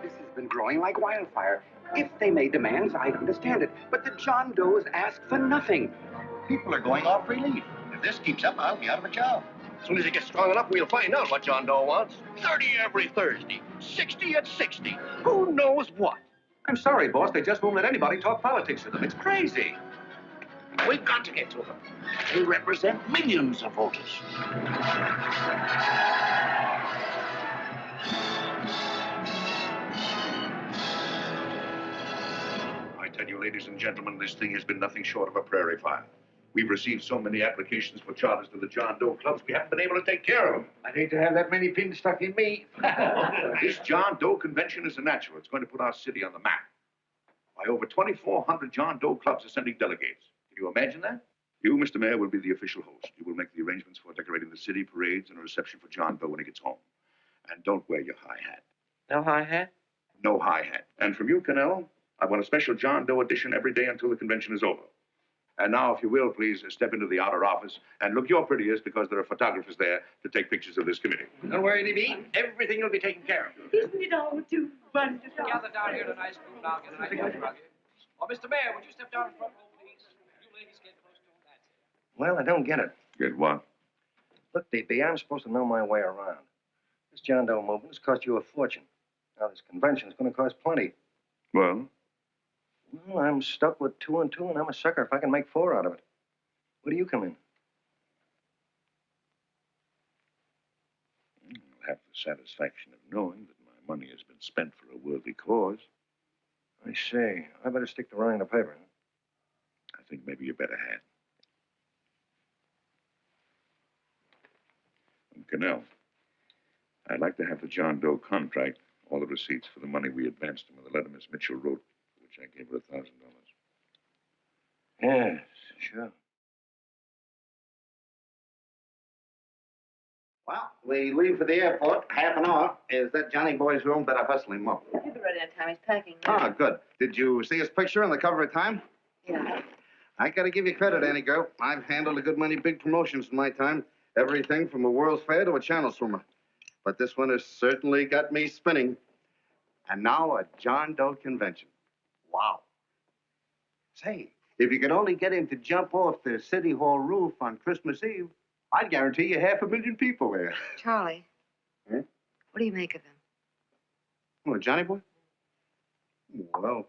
This has been growing like wildfire. If they made demands, I'd understand it. But the John Does ask for nothing. People are going off relief. If this keeps up, I'll be out of a job. As soon as it gets strong enough, we'll find out what John Doe wants. 30 every Thursday, 60 at 60. Who knows what? I'm sorry, boss. They just won't let anybody talk politics to them. It's crazy. We've got to get to them. They represent millions of voters. I tell you, ladies and gentlemen, this thing has been nothing short of a prairie fire. We've received so many applications for charters to the John Doe clubs, we haven't been able to take care of them. I'd hate to have that many pins stuck in me. This John Doe convention is a natural. It's going to put our city on the map. Why, over 2,400 John Doe clubs are sending delegates. Can you imagine that? You, Mr. Mayor, will be the official host. You will make the arrangements for decorating the city, parades, and a reception for John Doe when he gets home. And don't wear your high hat. No high hat? No high hat. And from you, Cannell, I want a special John Doe edition every day until the convention is over. And now, if you will, please step into the outer office and look your prettiest because there are photographers there to take pictures of this committee. Don't worry, D.B. Everything will be taken care of. Isn't it all too wonderful? Gather down here in a nice group now. Get a nice picture of you. Oh, Mr. Mayor, would you step down in front row, please? You ladies get close to that. Well, I don't get it. Get what? Look, DB, I'm supposed to know my way around. This John Doe movement has cost you a fortune. Now, this convention is going to cost plenty. Well? Well, I'm stuck with 2 and 2, and I'm a sucker if I can make 4 out of it. Where do you come in? I'll have the satisfaction of knowing that my money has been spent for a worthy cause. I see. I better stick to running the paper. I think maybe you better have. And Cannell, I'd like to have the John Doe contract, all the receipts for the money we advanced him, and the letter Miss Mitchell wrote, which I gave her $1,000. Yes, sure. Well, we leave for the airport. Half an hour. Is that Johnny boy's room? Better hustle him up. He'll be ready in time. He's packing. Ah, good. Did you see his picture on the cover of Time? Yeah. I gotta give you credit, Annie girl. I've handled a good many big promotions in my time. Everything from a World's Fair to a Channel swimmer. But this one has certainly got me spinning. And now a John Doe convention. Wow. Say, if you could only get him to jump off the City Hall roof on Christmas Eve, I'd guarantee you 500,000 people there. Charlie. Hmm? What do you make of him? Oh, Johnny boy? Well,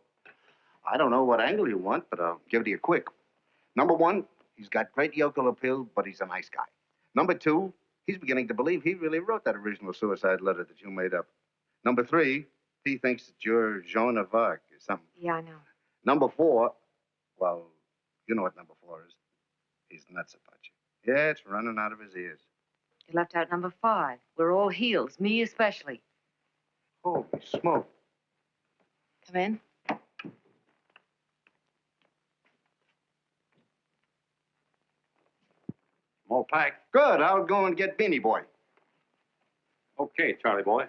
I don't know what angle you want, but I'll give it to you quick. Number 1, he's got great yokel appeal, but he's a nice guy. Number 2, he's beginning to believe he really wrote that original suicide letter that you made up. Number 3, he thinks that you're Joan of Arc or something. Yeah, I know. Number 4, well, you know what number 4 is. He's nuts about you. Yeah, it's running out of his ears. You left out number 5. We're all heels, me especially. Holy smoke. Come in. I'm all packed. Good. I'll go and get Beanie Boy. Okay, Charlie boy.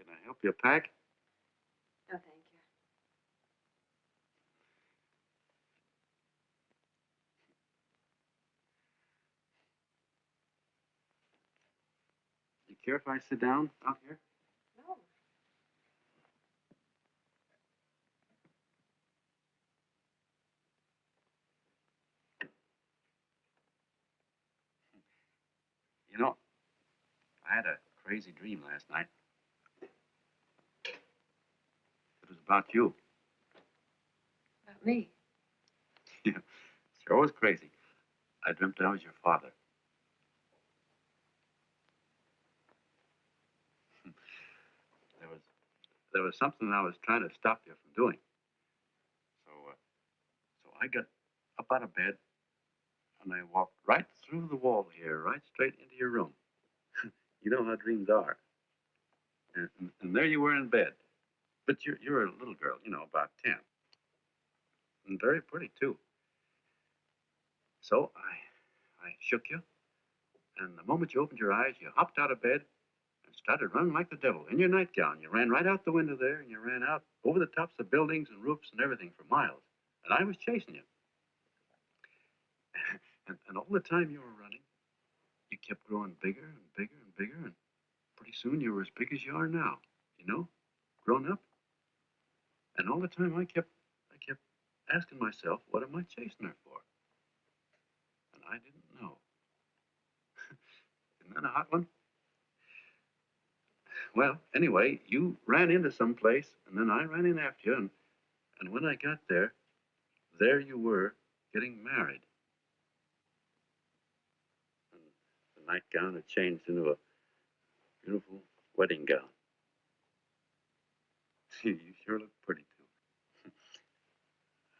Can I help you pack? No, thank you. You care if I sit down out here? No. You know, I had a crazy dream last night. It was about you. About me. Yeah, sure was crazy. I dreamt I was your father. There was something I was trying to stop you from doing. So I got up out of bed and I walked right through the wall here, right straight into your room. You know how dreams are. And there you were in bed. But you're a little girl, you know, about 10. And very pretty, too. So I shook you, and the moment you opened your eyes, you hopped out of bed and started running like the devil in your nightgown. You ran right out the window there, and you ran out over the tops of buildings and roofs and everything for miles. And I was chasing you. And all the time you were running, you kept growing bigger and bigger and bigger, and pretty soon you were as big as you are now, you know, grown up. And all the time I kept asking myself, what am I chasing her for? And I didn't know. Isn't that a hot one? Well, anyway, you ran into some place, and then I ran in after you, and when I got there, there you were, getting married. And the nightgown had changed into a beautiful wedding gown. You sure look pretty, too.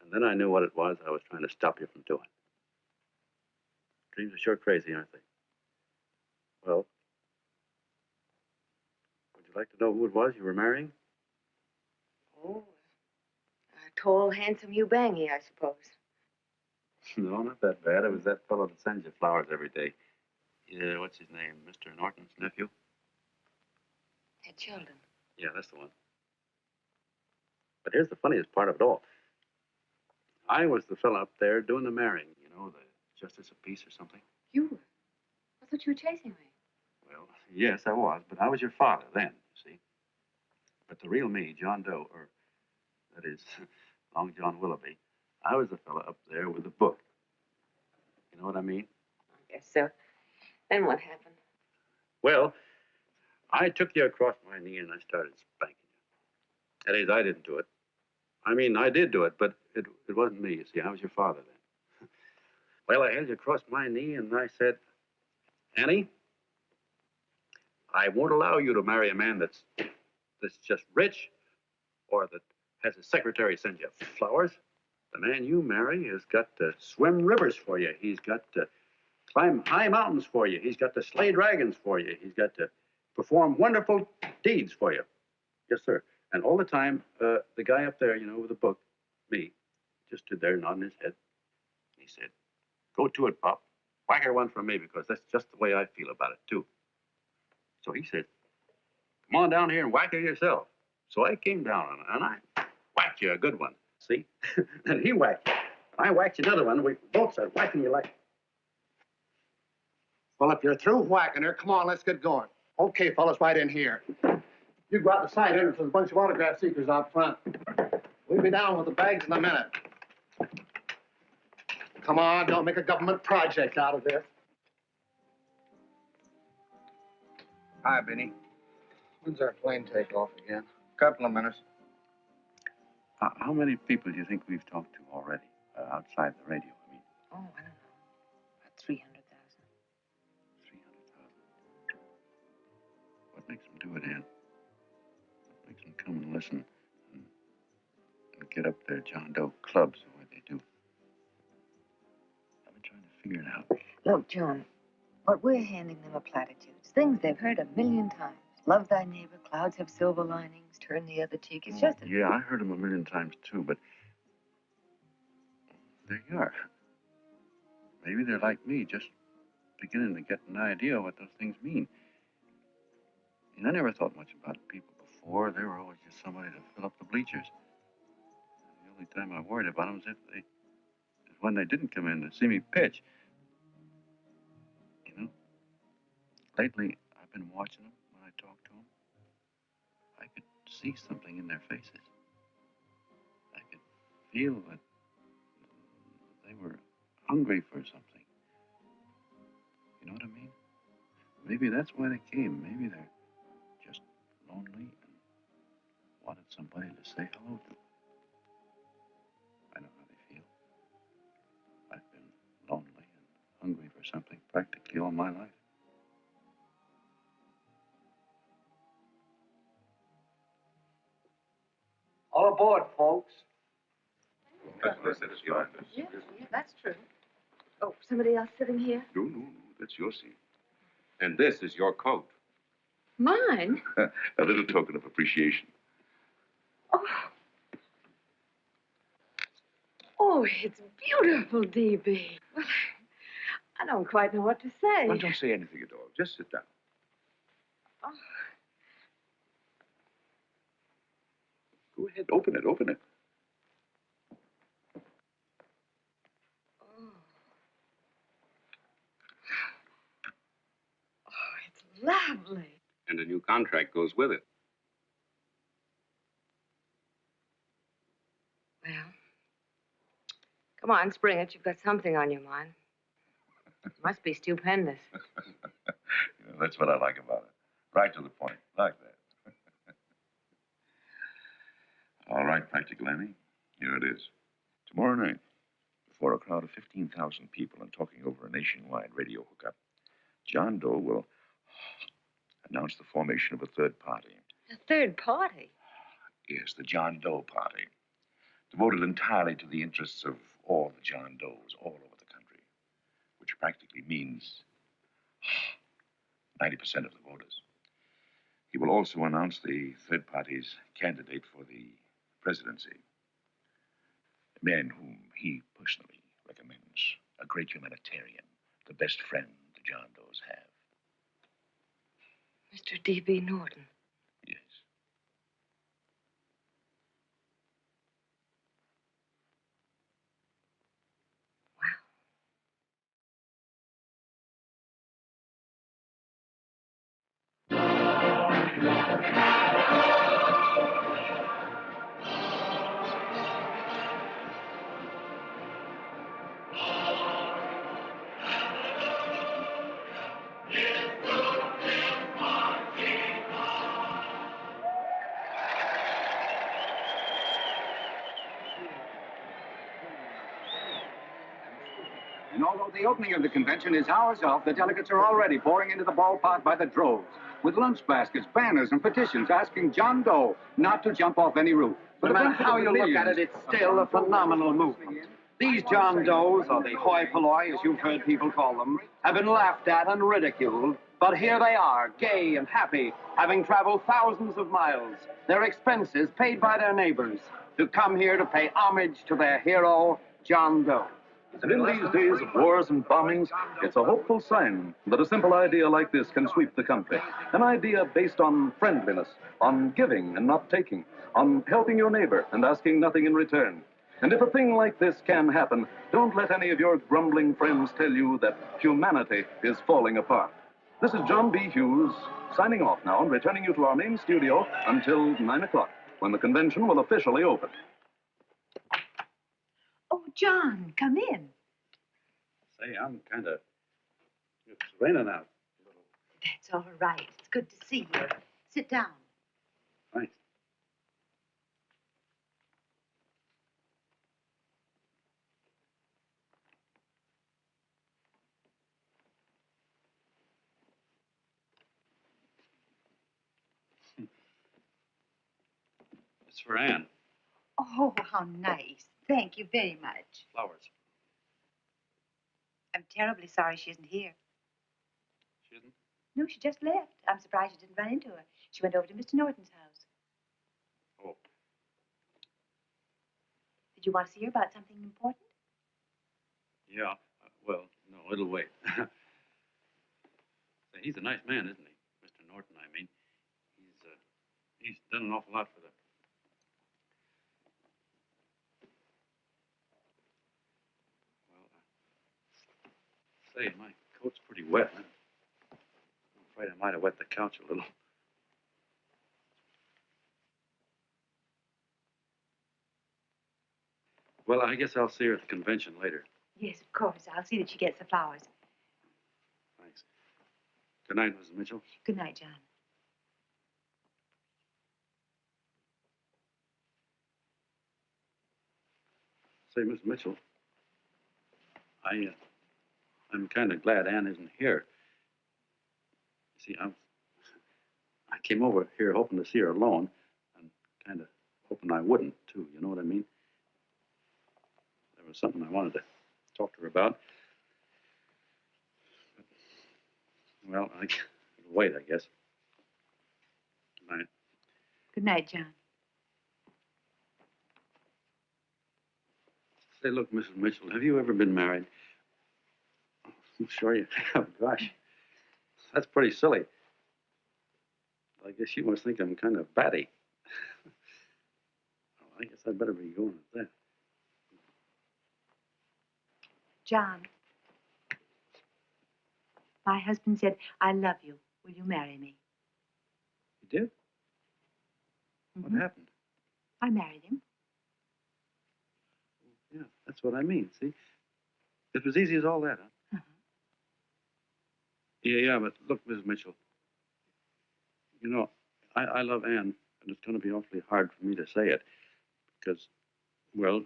And then I knew what it was I was trying to stop you from doing. Dreams are sure crazy, aren't they? Well, would you like to know who it was you were marrying? Oh, a tall, handsome Hugh Bangy, I suppose. No, not that bad. It was that fellow that sends you flowers every day. Yeah, what's his name? Mr. Norton's nephew? Ted Sheldon. Yeah, that's the one. But here's the funniest part of it all. I was the fella up there doing the marrying, you know, the justice of peace or something. You were? I thought you were chasing me. Well, yes, I was, but I was your father then, you see. But the real me, John Doe, or that is, Long John Willoughby, I was the fella up there with the book. You know what I mean? I guess so. Then what happened? Well, I took you across my knee and I started spanking you. That is, I didn't do it. I mean, I did do it, but it wasn't me, you see. I was your father then. Well, I held you across my knee and I said, Annie, I won't allow you to marry a man that's just rich or that has his secretary send you flowers. The man you marry has got to swim rivers for you. He's got to climb high mountains for you. He's got to slay dragons for you. He's got to perform wonderful deeds for you. Yes, sir. And all the time, the guy up there, you know, with the book, me, just stood there nodding his head. He said, go to it, Pop. Whack her one from me because that's just the way I feel about it, too. So he said, come on down here and whack her yourself. So I came down and I whacked you a good one, see? And he whacked you. And I whacked you another one. We both started whacking you like... Well, if you're through whacking her, come on, let's get going. Okay, fellas, right in here. You go out the side entrance. There's a bunch of autograph seekers out front. We'll be down with the bags in a minute. Come on, don't make a government project out of this. Hi, Benny. When's our plane take off again? Couple of minutes. How many people do you think we've talked to already outside the radio? I mean, Oh, I don't know. About 300,000. 300,000. What makes them do it, Ann? What makes them come and listen and get up their John Doe clubs the way they do? I've been trying to figure it out. Look, John, what we're handing them are platitudes. Things they've heard 1,000,000 times. Love thy neighbor, clouds have silver linings, turn the other cheek. It's just a... Yeah, I heard them 1,000,000 times, too, but there you are. Maybe they're like me, just beginning to get an idea of what those things mean. And I never thought much about people before. Or they were always just somebody to fill up the bleachers. The only time I worried about them is when they didn't come in to see me pitch. You know, lately I've been watching them when I talk to them. I could see something in their faces. I could feel that they were hungry for something. You know what I mean? Maybe that's why they came. Maybe they're just lonely and wanted somebody to say hello to. I know how they feel. I've been lonely and hungry for something practically all my life. All aboard, folks. Yeah, that's true. Oh, somebody else sitting here? No, that's your seat. And this is your coat. Mine? A little token of appreciation. Oh, it's beautiful, D.B. Well, I don't quite know what to say. Well, don't say anything at all. Just sit down. Oh. Go ahead, open it, open it. It's lovely. And a new contract goes with it. Well, come on, spring it. You've got something on your mind. It must be stupendous. That's what I like about it. Right to the point, like that. All right, Practical Annie. Here it is. Tomorrow night, before a crowd of 15,000 people and talking over a nationwide radio hookup, John Doe will announce the formation of a third party. A third party? Yes, the John Doe Party, devoted entirely to the interests of all the John Does all over the country, which practically means 90% of the voters. He will also announce the third party's candidate for the presidency, a man whom he personally recommends, a great humanitarian, the best friend the John Does have. Mr. D.B. Norton. Yes. And although the opening of the convention is hours off, the delegates are already pouring into the ballpark by the droves, with lunch baskets, banners, and petitions asking John Doe not to jump off any roof. No matter how you look at it, it's still a phenomenal movement. These John Does, or the hoi polloi, as you've heard people call them, have been laughed at and ridiculed. But here they are, gay and happy, having traveled thousands of miles, their expenses paid by their neighbors, to come here to pay homage to their hero, John Doe. And in these days of wars and bombings, it's a hopeful sign that a simple idea like this can sweep the country. An idea based on friendliness, on giving and not taking, on helping your neighbor and asking nothing in return. And if a thing like this can happen, don't let any of your grumbling friends tell you that humanity is falling apart. This is John B. Hughes, signing off now and returning you to our main studio until 9 o'clock, when the convention will officially open. Oh, John, come in. Say, I'm kind of... It's raining out. That's all right. It's good to see you. Sit down. Thanks. It's for Anne. Oh, how nice. Thank you very much. Flowers. I'm terribly sorry she isn't here. She isn't? No, she just left. I'm surprised you didn't run into her. She went over to Mr. Norton's house. Oh. Did you want to see her about something important? Yeah. Well, no, it'll wait. Say, he's a nice man, isn't he? Mr. Norton, I mean. he's done an awful lot for them. Well, say, my coat's pretty wet. I'm afraid I might have wet the couch a little. Well, I guess I'll see her at the convention later. Yes, of course. I'll see that she gets the flowers. Thanks. Good night, Mrs. Mitchell. Good night, John. Say, Miss Mitchell, I'm kind of glad Ann isn't here. See, I came over here hoping to see her alone, and kind of hoping I wouldn't, too. You know what I mean? There was something I wanted to talk to her about. Well, I'll wait, I guess. Good night. Good night, John. Say, look, Mrs. Mitchell, have you ever been married? I'm sure you have. Gosh, that's pretty silly. I guess you must think I'm kind of batty. Well, I guess I'd better be going at that. John. My husband said, I love you. Will you marry me? You did? What happened? I married him. Yeah, that's what I mean, see? It was easy as all that, huh? Yeah, but look, Miss Mitchell. You know, I love Ann, and it's going to be awfully hard for me to say it because, well,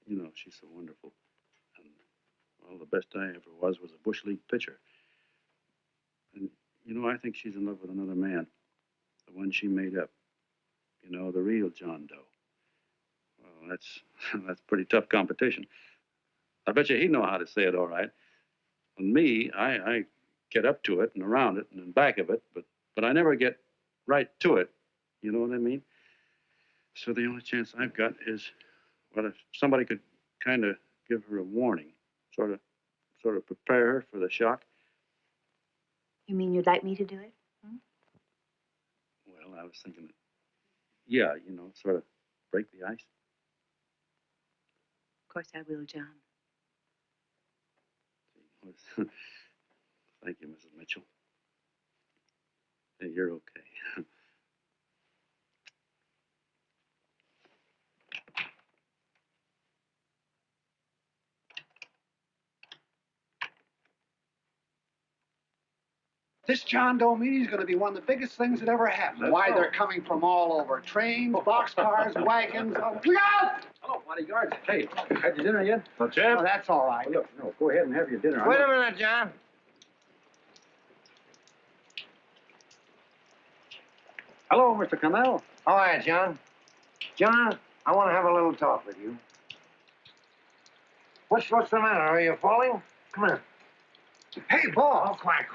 you know, she's so wonderful. And, well, the best I ever was a Bush League pitcher. And, you know, I think she's in love with another man, the one she made up. You know, the real John Doe. Well, that's pretty tough competition. I bet you he'd know how to say it all right. And me, I get up to it and around it and in back of it, but I never get right to it. You know what I mean? So the only chance I've got is, well, if somebody could kind of give her a warning, sort of prepare her for the shock. You mean you'd like me to do it? Well, I was thinking, yeah, you know, sort of break the ice. Of course I will, John. Thank you, Mrs. Mitchell. Hey, you're okay. This John Doe meeting is going to be one of the biggest things that ever happened. Why, they're coming from all over. Trains, boxcars, wagons. Look out! Hello, bodyguards. Hey, had your dinner yet? Not yet. Oh, that's all right. Well, look, no, go ahead and have your dinner. Wait a minute, John. Hello, Mr. Connell. How are you, John? John, I want to have a little talk with you. What's the matter? Are you falling? Come here. Hey, boss. Oh, quiet.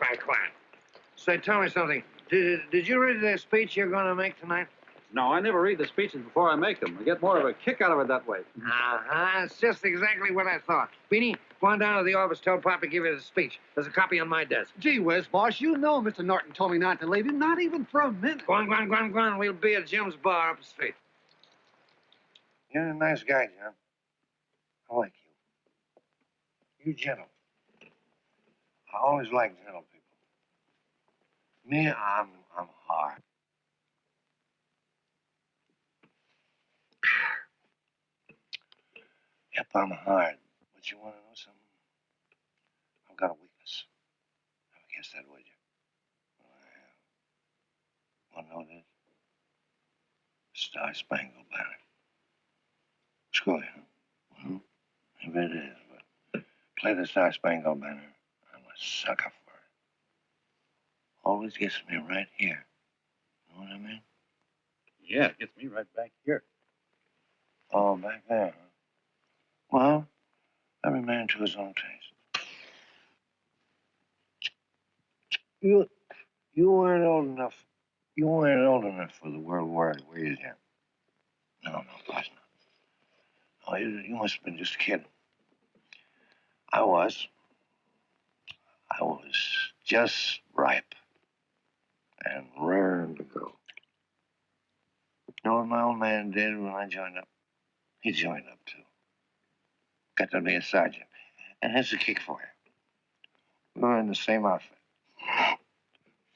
Say, tell me something. Did you read the speech you're going to make tonight? No, I never read the speeches before I make them. I get more of a kick out of it that way. Uh-huh. It's just exactly what I thought. Beanie, go on down to the office, tell Pop to give you the speech. There's a copy on my desk. Gee whiz, boss, you know Mr. Norton told me not to leave him, not even for a minute. Go on. We'll be at Jim's bar up the street. You're a nice guy, John. I like you. You're gentle. I always like gentle people. Me, I'm hard. Yep, I'm hard. But you want to know something? I've got a weakness. Never guess that, would you? Well, I have. Want to know this? Star Spangled Banner. Screw you. Well, maybe it is, but play the Star Spangled Banner. I'm a sucker for it. Always gets me right here. You know what I mean? Yeah, it gets me right back here. Oh, back there, huh? Well, every man to his own taste. You weren't old enough. You weren't old enough for the World War, were you, Jim? No, of course not. Oh, you must have been just a kid. I was just ripe and raring to go. know what my old man did when I joined up? He joined up, too. Got to be a sergeant. And here's a kick for you. We were in the same outfit.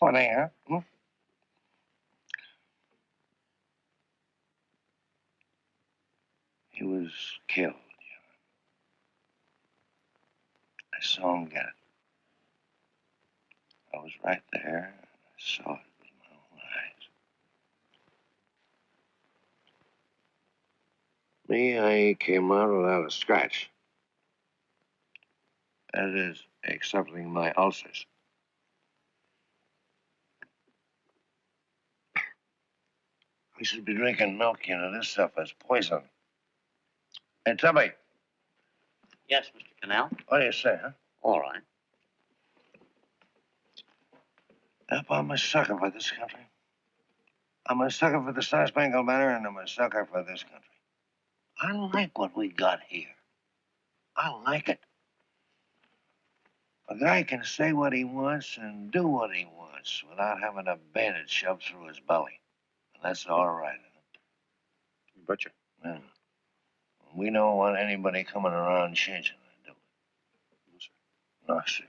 Funny, huh? Hmm? He was killed. I saw him get it. I was right there. I saw it with my own eyes. Me, I came out without a scratch. That is, excepting my ulcers. We should be drinking milk, you know. This stuff is poison. Hey, Tubby. Yes, Mr. Canal. What do you say, huh? All right. Yep, I'm a sucker for this country. I'm a sucker for the Star-Spangled Banner, and I'm a sucker for this country. I like what we got here. I like it. A guy can say what he wants and do what he wants without having a bandage shoved through his belly. And that's all right. You betcha. Yeah. We don't want anybody coming around changing it, do we? No, sir.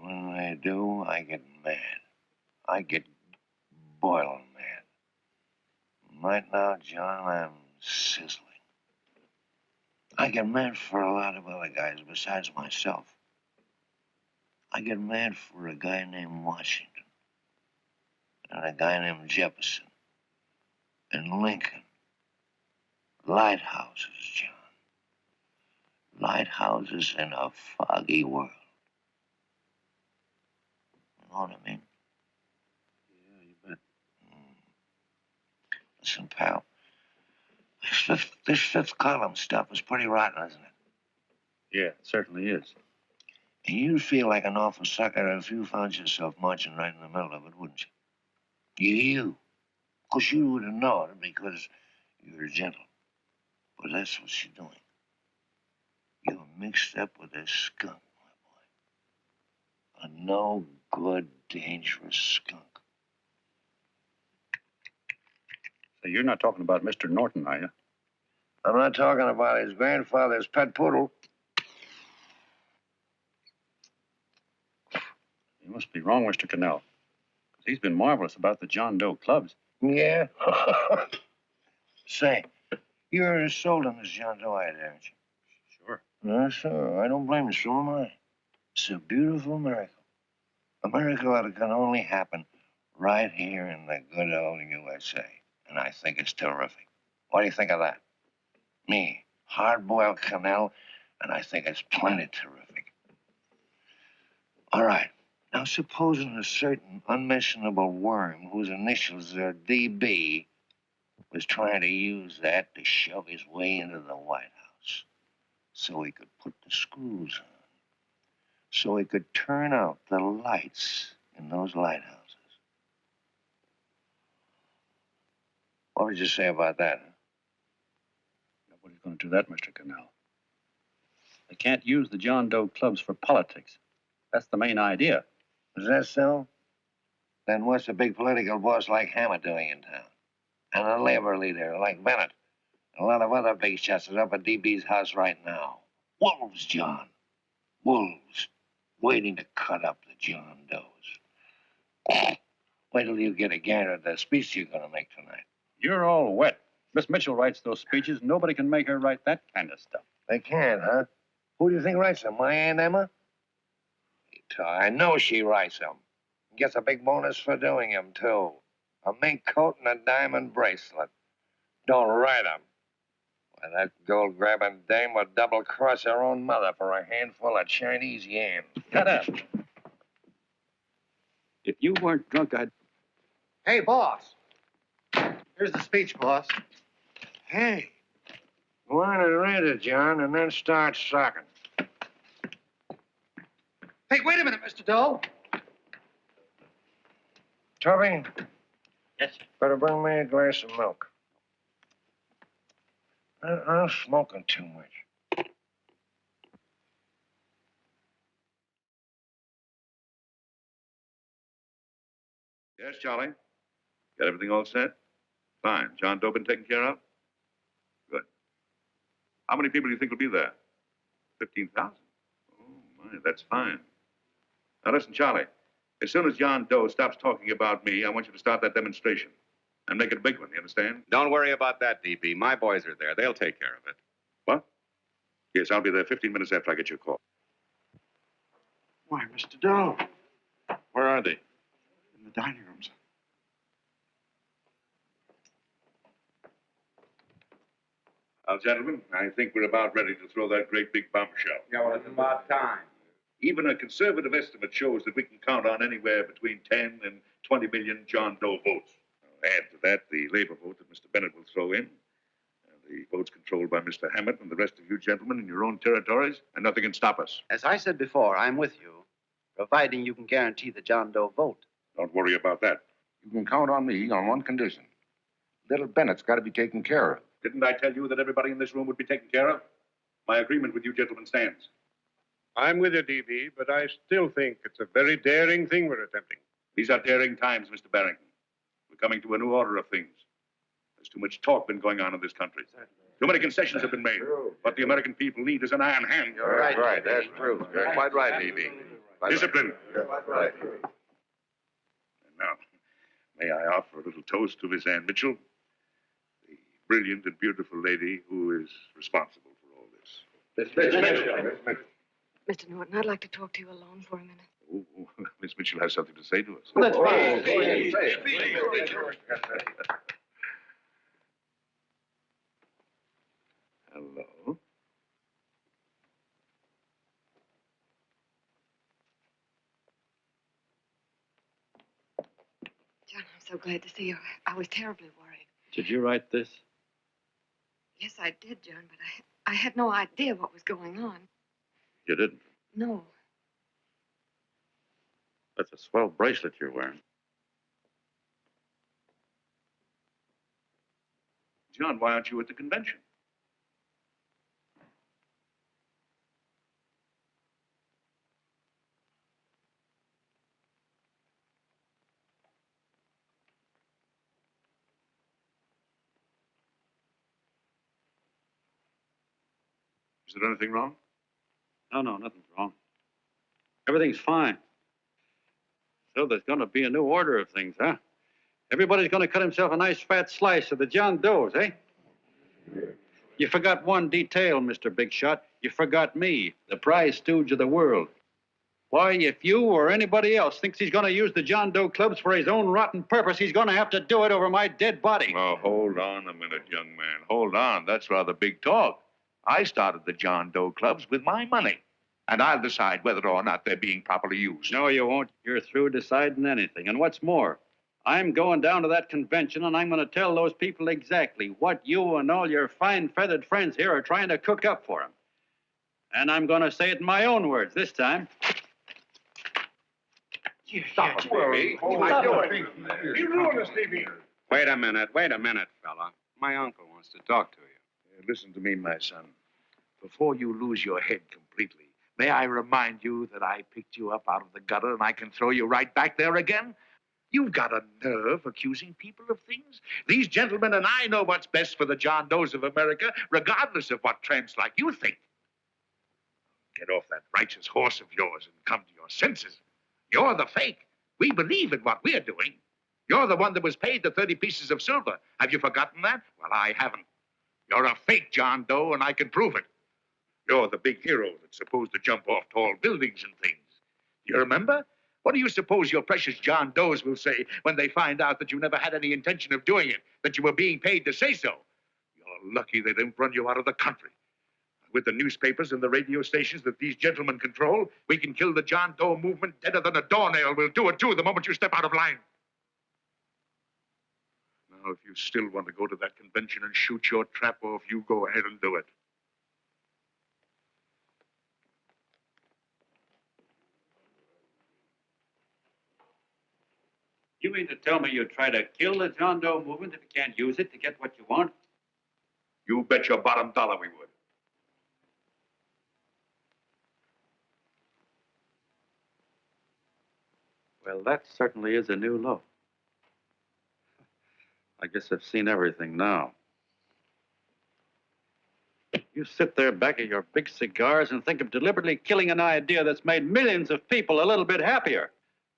When they do, I get mad. I get boiling mad. Right now, John, I'm sizzling. I get mad for a lot of other guys besides myself. I get mad for a guy named Washington, and a guy named Jefferson, and Lincoln. Lighthouses, John. Lighthouses in a foggy world. You know what I mean? Yeah, you bet. Listen, pal. This fifth column stuff is pretty rotten, isn't it? Yeah, it certainly is. And you'd feel like an awful sucker if you found yourself marching right in the middle of it, wouldn't you? You. Of course, you would have known it because you're gentle. But that's what you're doing. You're mixed up with a skunk, my boy. A no-good, dangerous skunk. So you're not talking about Mr. Norton, are you? I'm not talking about his grandfather's pet poodle. You must be wrong, Mr. Cannell. He's been marvelous about the John Doe clubs. Yeah? Say, you're sold on this John Doe idea, aren't you? Sure. No, sir. I don't blame you. So am I. It's a beautiful miracle. A miracle that can only happen right here in the good old USA. And I think it's terrific. What do you think of that? Me, hard-boiled Cannell, and I think it's plenty terrific. All right. Now, supposing a certain unmentionable worm whose initials are DB was trying to use that to shove his way into the White House so he could put the screws on, so he could turn out the lights in those lighthouses. What would you say about that? Nobody's going to do that, Mr. Cannell. They can't use the John Doe clubs for politics. That's the main idea. Is that so? Then what's a big political boss like Hammer doing in town? And a labor leader like Bennett? And a lot of other big shots are up at DB's house right now. Wolves, John. Wolves. Waiting to cut up the John Does. Wait till you get a gander at the speech you're going to make tonight. You're all wet. Miss Mitchell writes those speeches. Nobody can make her write that kind of stuff. They can't, huh? Who do you think writes them? My Aunt Emma? I know she writes them. Gets a big bonus for doing them, too. A mink coat and a diamond bracelet. Don't write them. Why, that gold-grabbing dame would double-cross her own mother for a handful of Chinese yen. Shut up. If you weren't drunk, I'd... Hey, boss. Here's the speech, boss. Hey, go on and read it, John, and then start sucking. Hey, wait a minute, Mr. Doe. Tubby? Yes, sir. Better bring me a glass of milk. I'm smoking too much. Yes, Charlie? Got everything all set? Fine. John Doe been taken care of? Good. How many people do you think will be there? 15,000? Oh, my, that's fine. Now, listen, Charlie. As soon as John Doe stops talking about me, I want you to start that demonstration. And make it a big one, you understand? Don't worry about that, DB. My boys are there. They'll take care of it. What? Yes, I'll be there 15 minutes after I get your call. Why, Mr. Doe. Where are they? In the dining rooms. Well, gentlemen, I think we're about ready to throw that great big bombshell. Yeah, well, it's about time. Even a conservative estimate shows that we can count on anywhere between 10 and 20 million John Doe votes. Add to that the labor vote that Mr. Bennett will throw in, and the votes controlled by Mr. Hammett and the rest of you gentlemen in your own territories, and nothing can stop us. As I said before, I'm with you, providing you can guarantee the John Doe vote. Don't worry about that. You can count on me on one condition. Little Bennett's got to be taken care of. Didn't I tell you that everybody in this room would be taken care of? My agreement with you gentlemen stands. I'm with you, DB, but I still think it's a very daring thing we're attempting. These are daring times, Mr. Barrington. We're coming to a new order of things. There's too much talk been going on in this country. Too many concessions have been made. What the American people need is an iron hand. You're right. That's true. You're quite right, D.B. Discipline. Right. And now, may I offer a little toast to Miss Ann Mitchell, the brilliant and beautiful lady who is responsible for all this. Miss Mitchell. Mr. Norton, I'd like to talk to you alone for a minute. Oh, Miss Mitchell has something to say to us. Let's Hello. John, I'm so glad to see you. I was terribly worried. Did you write this? Yes, I did, John, but I had no idea what was going on. You didn't. No. That's a swell bracelet you're wearing. John, why aren't you at the convention? Is there anything wrong? No, nothing's wrong. Everything's fine. So there's going to be a new order of things, huh? Everybody's going to cut himself a nice fat slice of the John Does, eh? You forgot one detail, Mr. Big Shot. You forgot me, the prize stooge of the world. Why, if you or anybody else thinks he's going to use the John Doe clubs for his own rotten purpose, he's going to have to do it over my dead body. Oh, hold on a minute, young man. Hold on. That's rather big talk. I started the John Doe clubs with my money. And I'll decide whether or not they're being properly used. No, you won't. You're through deciding anything. And what's more, I'm going down to that convention, and I'm going to tell those people exactly what you and all your fine-feathered friends here are trying to cook up for them. And I'm going to say it in my own words this time. Stop it, baby. You ruined us, DB. Wait a minute, fella. My uncle wants to talk to you. Listen to me, my son. Before you lose your head completely, may I remind you that I picked you up out of the gutter and I can throw you right back there again? You've got a nerve accusing people of things. These gentlemen and I know what's best for the John Does of America, regardless of what trends like you think. Get off that righteous horse of yours and come to your senses. You're the fake. We believe in what we're doing. You're the one that was paid the 30 pieces of silver. Have you forgotten that? Well, I haven't. You're a fake John Doe, and I can prove it. You're the big hero that's supposed to jump off tall buildings and things. Do you remember? What do you suppose your precious John Does will say when they find out that you never had any intention of doing it, that you were being paid to say so? You're lucky they didn't run you out of the country. With the newspapers and the radio stations that these gentlemen control, we can kill the John Doe movement deader than a doornail. We'll do it, too, the moment you step out of line. Now, if you still want to go to that convention and shoot your trap off, you go ahead and do it. You mean to tell me you'd try to kill the John Doe movement if you can't use it to get what you want? You bet your bottom dollar we would. Well, that certainly is a new low. I guess I've seen everything now. You sit there back at your big cigars and think of deliberately killing an idea that's made millions of people a little bit happier.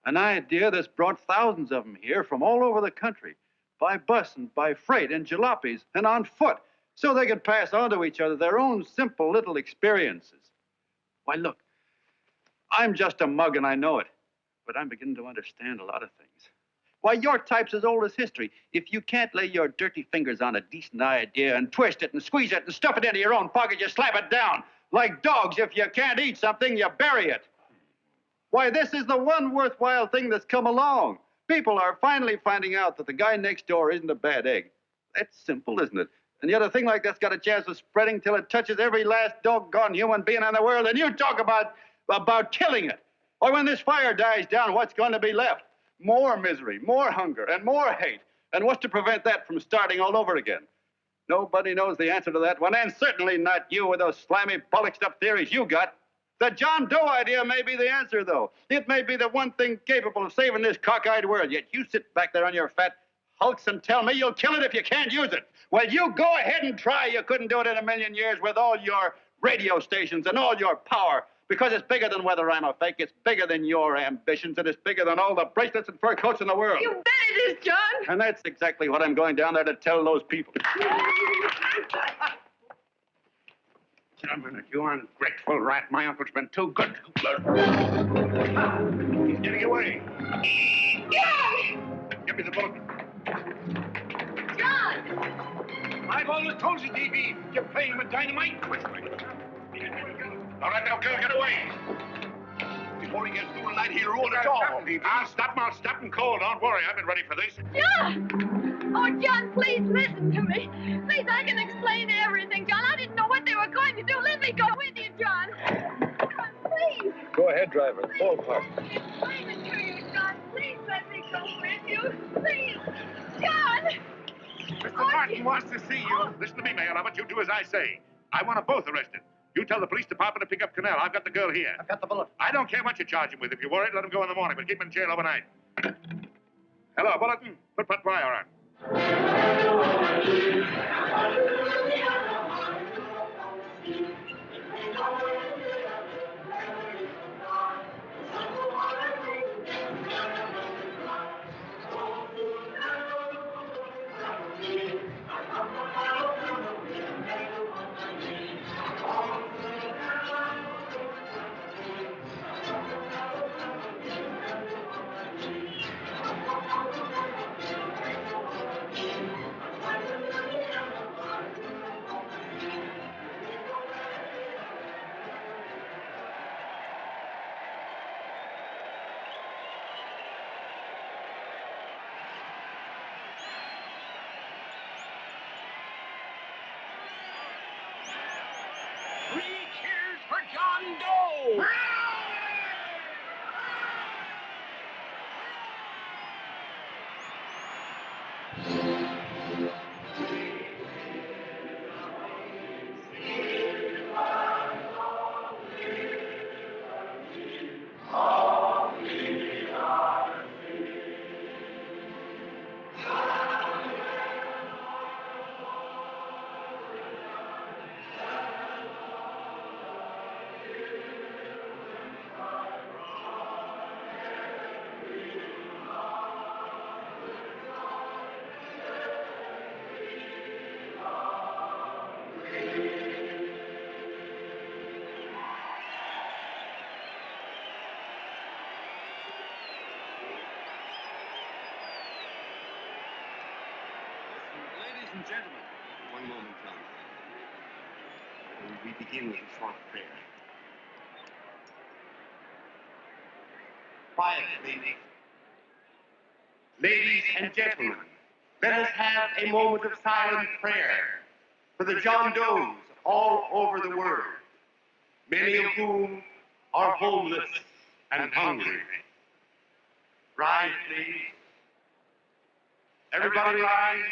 An idea that's brought thousands of them here from all over the country, by bus and by freight and jalopies and on foot, so they could pass on to each other their own simple little experiences. Why, look, I'm just a mug and I know it, but I'm beginning to understand a lot of things. Why, your type's as old as history. If you can't lay your dirty fingers on a decent idea and twist it and squeeze it and stuff it into your own pocket, you slap it down. Like dogs, if you can't eat something, you bury it. Why, this is the one worthwhile thing that's come along. People are finally finding out that the guy next door isn't a bad egg. That's simple, isn't it? And yet a thing like that's got a chance of spreading till it touches every last doggone human being in the world, and you talk about killing it. Why, when this fire dies down, what's going to be left? More misery, more hunger, and more hate. And what's to prevent that from starting all over again? Nobody knows the answer to that one, and certainly not you with those slimy, bollocked-up theories you got. The John Doe idea may be the answer, though. It may be the one thing capable of saving this cockeyed world, yet you sit back there on your fat hulks and tell me you'll kill it if you can't use it. Well, you go ahead and try. You couldn't do it in a million years with all your radio stations and all your power. Because it's bigger than whether I'm a fake. It's bigger than your ambitions, and it's bigger than all the bracelets and fur coats in the world. You bet it is, John. And that's exactly what I'm going down there to tell those people. Gentlemen, you ungrateful rat. My uncle's been too good. He's getting away. Give me the bullet. John! I've always told you, D.B., you're playing with dynamite. All right, now, girl, get away. Before he gets through tonight, he'll rule us all. I'll stop him cold. Don't worry, I've been ready for this. John! Oh, John, please listen to me. Please, I can explain everything, John. I didn't know what they were going to do. Let me go with you, John. John, please. Go ahead, driver. Ballpark. Explain it to you, John. Please let me go with you. Please. John! Mr. Martin wants to see you. Listen to me, Mayor Lovett. You do as I say. I want them both arrested. You tell the police department to pick up Cannell. I've got the girl here. I've got the bullet. I don't care what you charge him with. If you're worried, let him go in the morning, but keep him in jail overnight. Hello, Bulletin. Put wire on. Three cheers for John Doe! Ladies and gentlemen, one moment, John. We begin with a short prayer. Quiet, ladies. Ladies and gentlemen, let us have a moment of silent prayer for the John Does all over the world, many of whom are homeless and hungry. Rise, please. Everybody rise.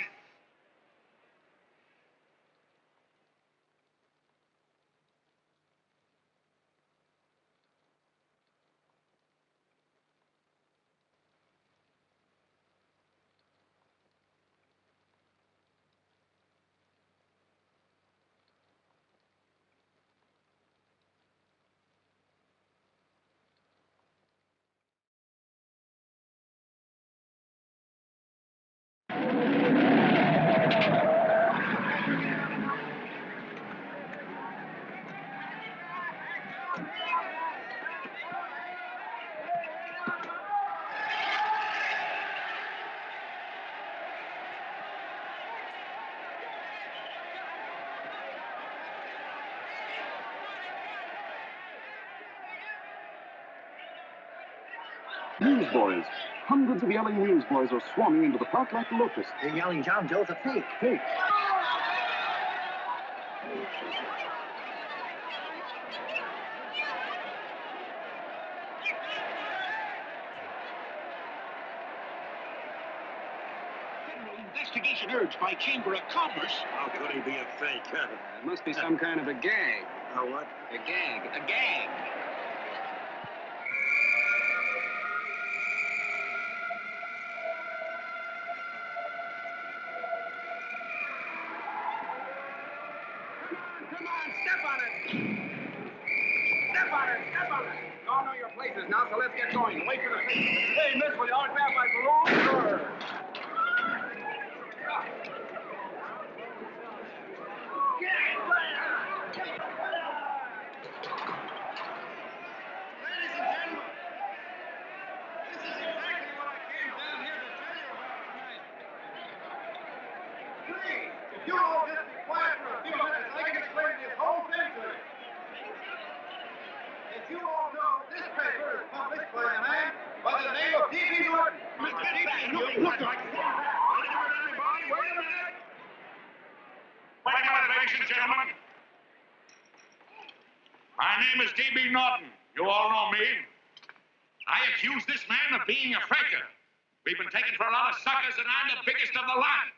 Newsboys. Hundreds of yelling newsboys are swarming into the park like locusts. They're yelling John Doe's a fake. Fake. Investigation urged by Chamber of Commerce. How could he be a fake? It must be some kind of a gag. A what? A gag. A gag. Come on, step on it. Step on it. Step on it. You all know your places now, so let's get going. Wait for the station. Hey, miss, will you autograph my balloon? Sure. You all just be quiet for a few minutes. I can explain this whole thing to you. As you all know, this paper is published by a man by the name of D.B. Norton. Mr. D.B. Norton, look up. Wait a minute. Wait a minute, ladies and gentlemen. My name is D.B. Norton. You all know me. I accuse this man of being a faker. We've been taken for a lot of suckers, and I'm the biggest of the lot.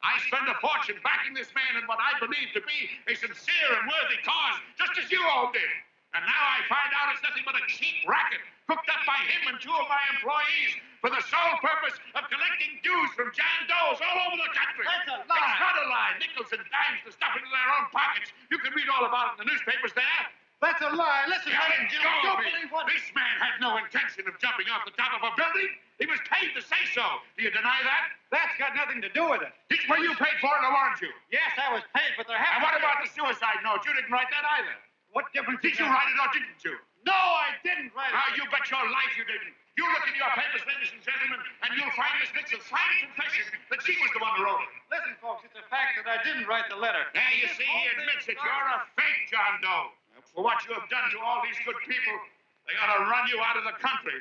I spend a fortune backing this man in what I believe to be a sincere and worthy cause, just as you all did. And now I find out it's nothing but a cheap racket cooked up by him and two of my employees for the sole purpose of collecting dues from John Does all over the country. That's a lie. It's not a lie. Nickels and dimes to stuff into their own pockets. You can read all about it in the newspapers there. That's a lie. Listen, Let Jim, go don't of me. believe what... This man had no intention of jumping off the top of a building. He was paid to say so. Do you deny that? That's got nothing to do with it. Were you paid for it or weren't you? Yes, I was paid, but there And happened... what about the suicide note? You didn't write that either. What difference Did you write it or didn't you? No, I didn't write it. Now, you bet your life you didn't. You look in your papers, ladies and gentlemen, and you'll find Miss Mitchell's signed confession that she was the one who wrote it. Listen, folks, it's a fact that I didn't write the letter. There you see, he admits it. You're a fake, John Doe. For what you have done to all these good people, they ought to run you out of the country.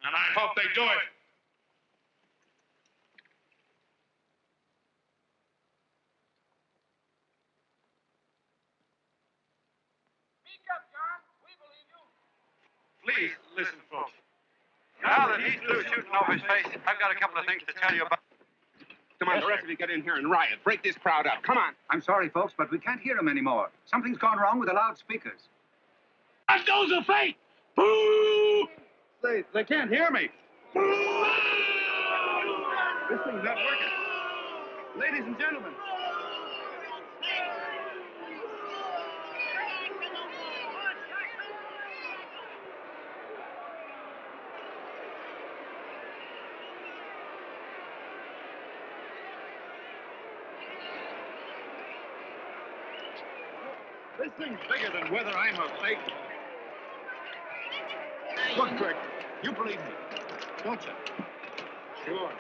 And I hope they do it. Speak up, John. We believe you. Please, listen, folks. Now that he's through shooting over his face, I've got a couple of things to tell you about. Come on, the rest of you get in here and riot. Break this crowd up. Come on. I'm sorry, folks, but we can't hear him anymore. Something's gone wrong with the loudspeakers. Those are fake. Boo! They can't hear me. Boo! This thing's not working. Ladies and gentlemen. This thing's bigger than whether I'm a fake. Look, Crick, you believe me, don't you? Sure.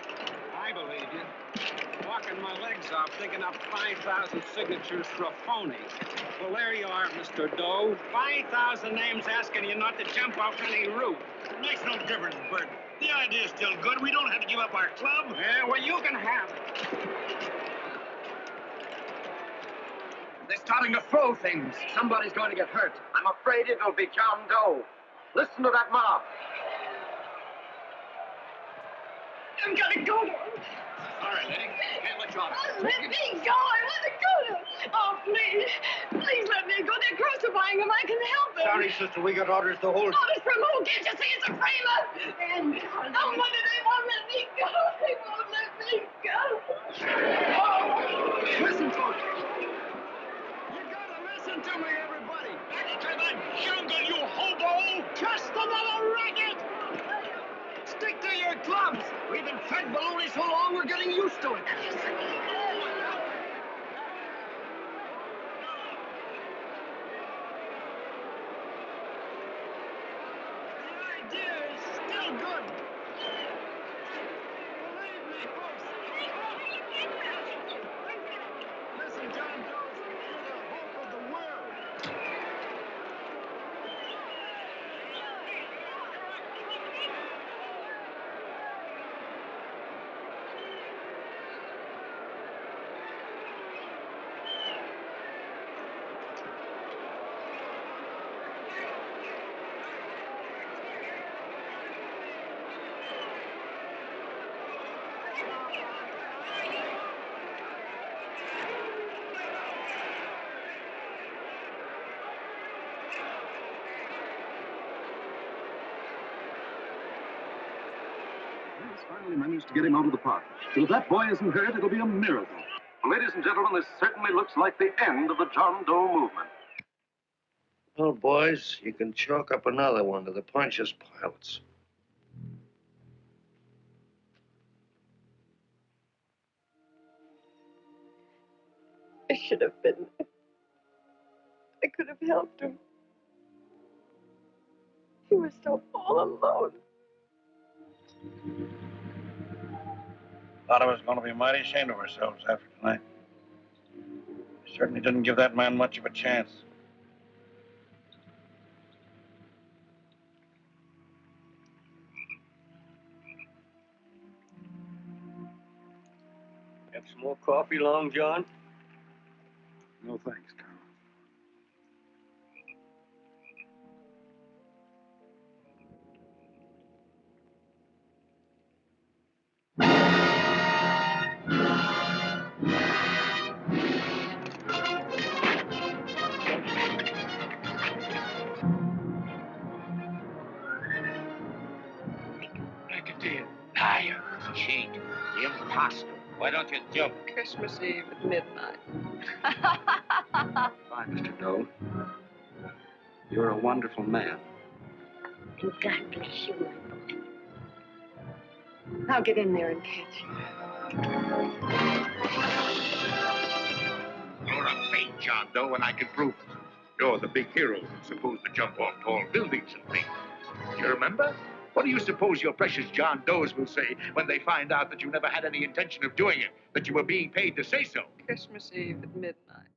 I believe you. Walking my legs off, digging up 5,000 signatures for a phony. Well, there you are, Mr. Doe. 5,000 names asking you not to jump off any roof. It makes no difference, Bert. The idea's still good. We don't have to give up our club. Yeah, well, you can have it. They're starting to throw things. Somebody's going to get hurt. I'm afraid it'll be John Doe. Listen to that mob. I'm gonna go to him. All right, lady. Can't let you out. Let me go. I want to go to him. Oh, please. Please let me go. They're crucifying him. I can help them. Sorry, sister, we got orders to hold. Orders from who? Can't you see it's a framer? And oh, mother, they won't let me go. They won't let me go. Oh, listen, folks. You gotta listen to me, everybody. Back to the jungle, you hobo. Just another racket. Stick to your wear gloves. We've been fed baloney so long, we're getting used to it. The idea is still good. Believe me, folks. Listen, John Doe, you're the hope of the world. Finally managed to get him out of the park. But if that boy isn't hurt, it'll be a miracle. Ladies and gentlemen, this certainly looks like the end of the John Doe movement. Well, boys, you can chalk up another one to the Pontius Pilates. I should have been there. I could have helped him. He was so all alone. Thought I was going to be mighty ashamed of ourselves after tonight. We certainly didn't give that man much of a chance. Have some more coffee, Long John? No thanks, Carl. Racketeer, liar, cheat, imposter. Why don't you jump? Christmas Eve at midnight. Bye, Mr. Doe. You're a wonderful man. And God bless you, my boy. Now get in there and catch him. You're a fake John Doe, and I can prove it. You're the big hero who's supposed to jump off tall buildings and things. Do you remember? What do you suppose your precious John Does will say when they find out that you never had any intention of doing it, that you were being paid to say so? Christmas Eve at midnight.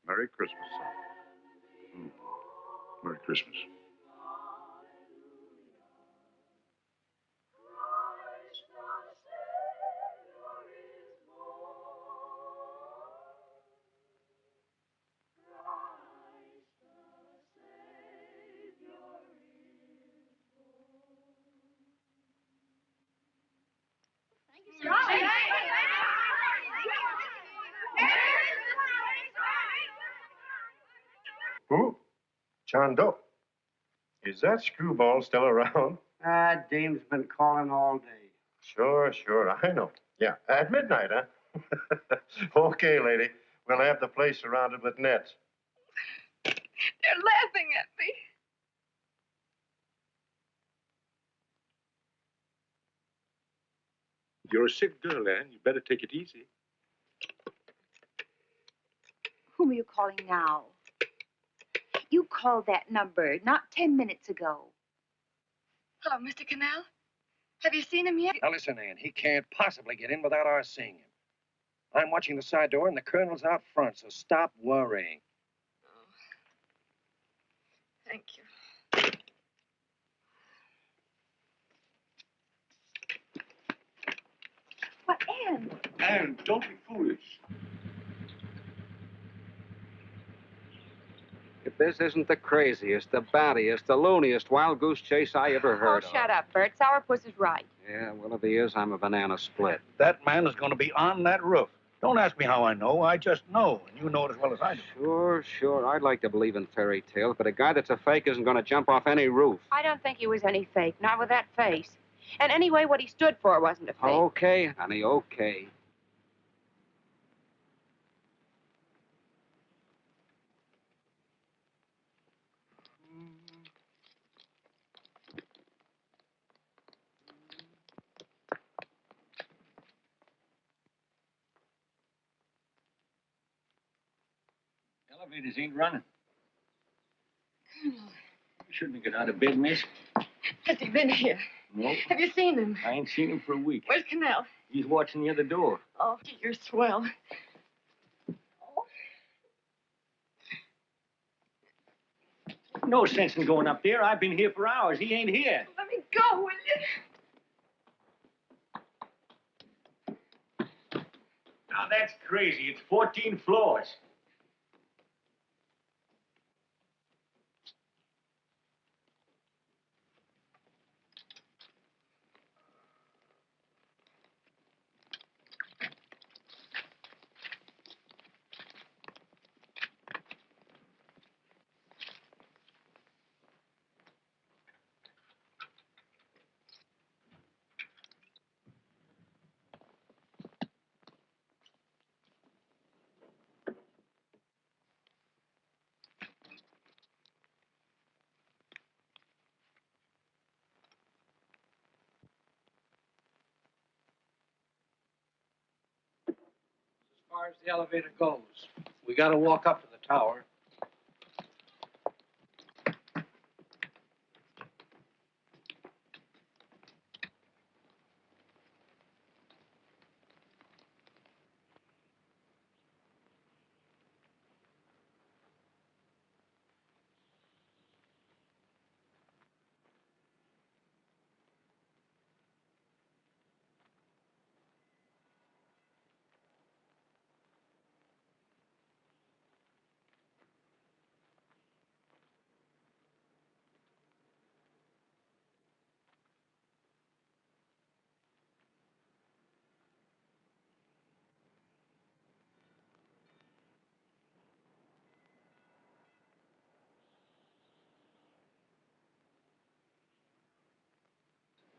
Merry Christmas, son. Merry Christmas. Who? John Doe. Is that screwball still around? Dame's been calling all day. Sure, I know. Yeah, at midnight, huh? Okay, lady. We'll have the place surrounded with nets. They're laughing at me. You're a sick girl, Anne. You better take it easy. Whom are you calling now? You called that number not 10 minutes ago. Hello, Mr. Canal. Have you seen him yet? Now listen, Ann, he can't possibly get in without our seeing him. I'm watching the side door and the colonel's out front, so stop worrying. Oh. Thank you. But Ann. Anne, don't be foolish. If this isn't the craziest, the battiest, the looniest wild goose chase I ever heard of. Shut up, Bert. Sourpuss is right. Yeah, well, if he is, I'm a banana split. That man is going to be on that roof. Don't ask me how I know. I just know, and you know it as well as I do. Sure. I'd like to believe in fairy tales, but a guy that's a fake isn't going to jump off any roof. I don't think he was any fake, not with that face. And anyway, what he stood for wasn't a fake. Okay, honey, okay. Elevators ain't running. You shouldn't have got out of bed, miss. Has he been here? No, Have you seen him? I ain't seen him for a week. Where's Canal? He's watching the other door. Oh, you're swell. No sense in going up there. I've been here for hours. He ain't here. Let me go, will you? Now that's crazy. It's 14 floors. As far as the elevator goes, we got to walk up to the tower.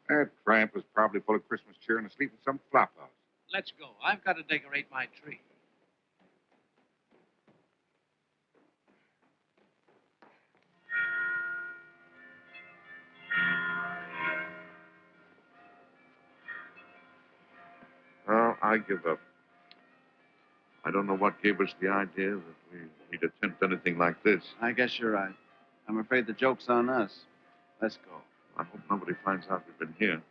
That tramp was probably full of Christmas cheer and asleep in some flop house. Let's go. I've got to decorate my tree. Well, I give up. I don't know what gave us the idea that we'd attempt anything like this. I guess you're right. I'm afraid the joke's on us. Let's go. I hope nobody finds out we've been here.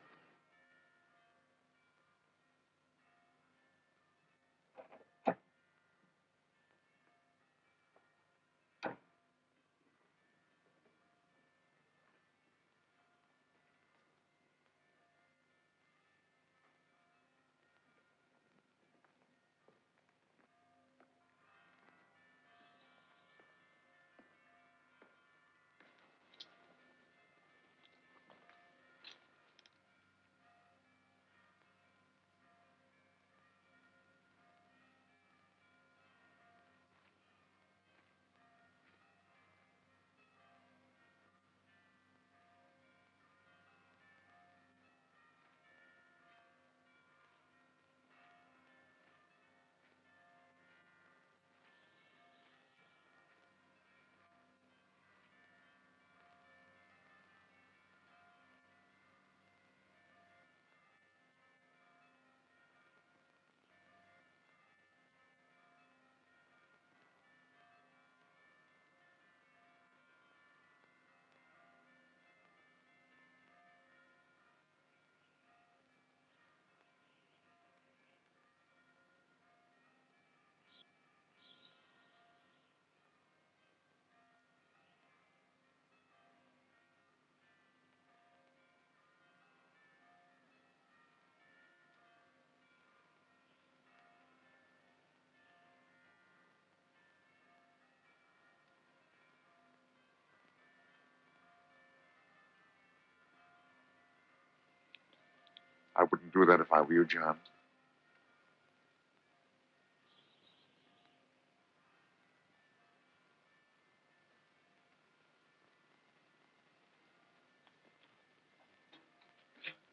I wouldn't do that if I were you, John.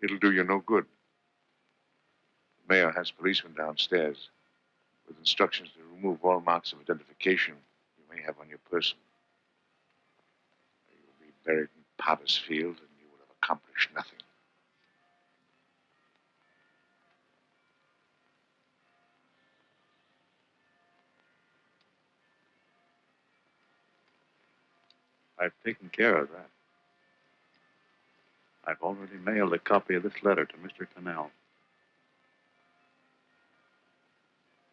It'll do you no good. The mayor has policemen downstairs with instructions to remove all marks of identification you may have on your person. You'll be buried in Potter's Field, and you will have accomplished nothing. I've taken care of that. I've already mailed a copy of this letter to Mr. Cannell.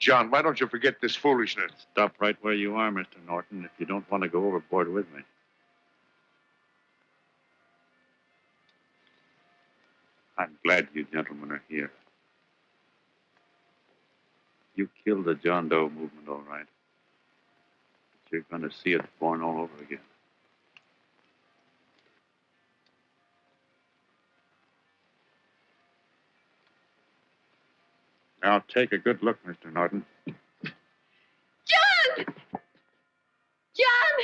John, why don't you forget this foolishness? Stop right where you are, Mr. Norton, if you don't want to go overboard with me. I'm glad you gentlemen are here. You killed the John Doe movement, all right. But you're going to see it born all over again. Now take a good look, Mr. Norton. John! John!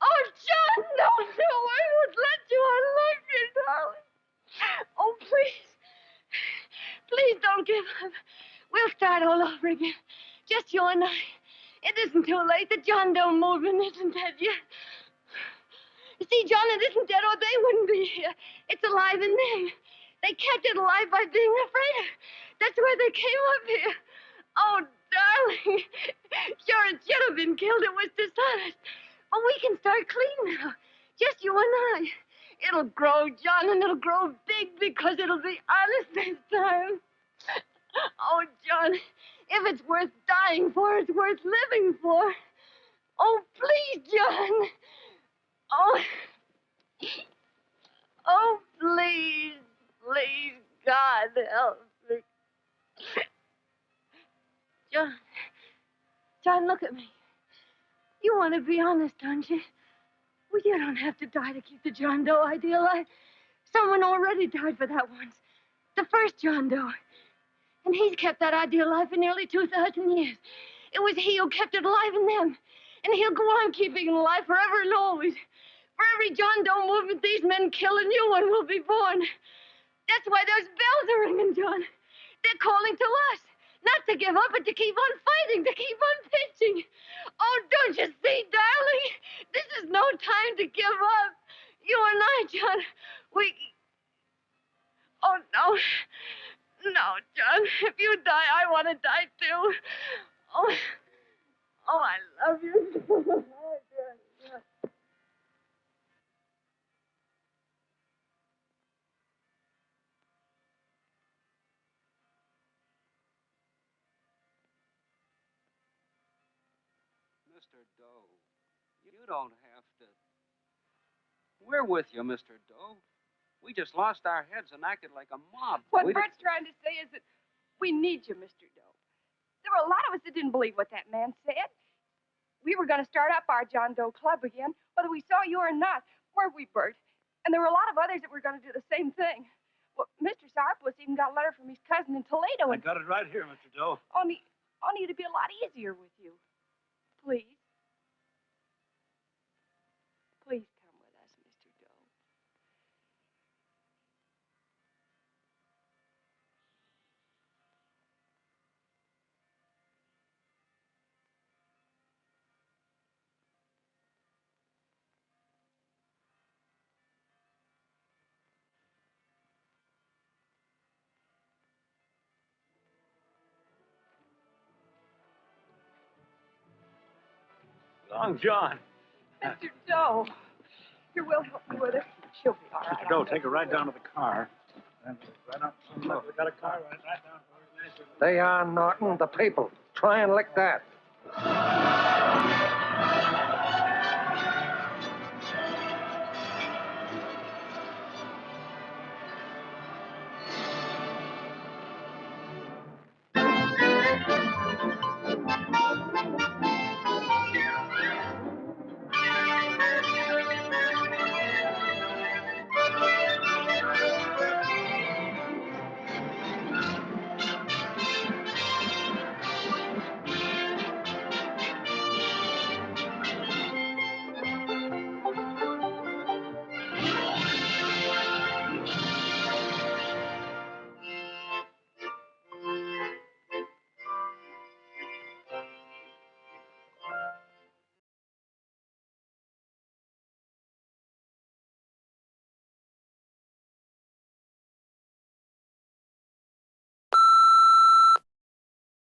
Oh, John, no, I won't let you unlock me, darling. Oh, please. Please don't give up. We'll start all over again. Just you and I. It isn't too late. The John Doe movement isn't dead yet. You see, John, it isn't dead or they wouldn't be here. It's alive in them. They kept it alive by being afraid of. That's why they came up here. Oh, darling. Sure, it should have been killed. It was dishonest. But we can start clean now. Just you and I. It'll grow, John, and it'll grow big because it'll be honest this time. Oh, John, if it's worth dying for, it's worth living for. Oh, please, John. Oh. Oh, please, please, God, help me. John, look at me. You want to be honest, don't you? Well, you don't have to die to keep the John Doe idea alive. Someone already died for that once. The first John Doe. And he's kept that idea alive for nearly 2,000 years. It was he who kept it alive in them. And he'll go on keeping it alive forever and always. For every John Doe movement these men kill, a new one will be born. That's why those bells are ringing, John. They're calling to us. Not to give up, but to keep on fighting, to keep on pitching. Oh, don't you see, darling? This is no time to give up. You and I, John, we... Oh, no. No, John. If you die, I want to die, too. Oh, I love you. Oh, John. Mr. Doe, you don't have to. We're with you, Mr. Doe. We just lost our heads and acted like a mob. What Bert's trying to say is that we need you, Mr. Doe. There were a lot of us that didn't believe what that man said. We were going to start up our John Doe Club again, whether we saw you or not. Weren't we, Bert? And there were a lot of others that were going to do the same thing. Well, Mr. Sourpuss even got a letter from his cousin in Toledo. I got it right here, Mr. Doe. Only it'd be a lot easier with you. Please. Please come with us, Mr. Doe. Long John. Mr. Doe. Here, we'll help you with her. She'll be all right. Mr. Doe, take her right down to the car. And right up. Look, we got a car right down. They are, Norton, the people. Try and lick that.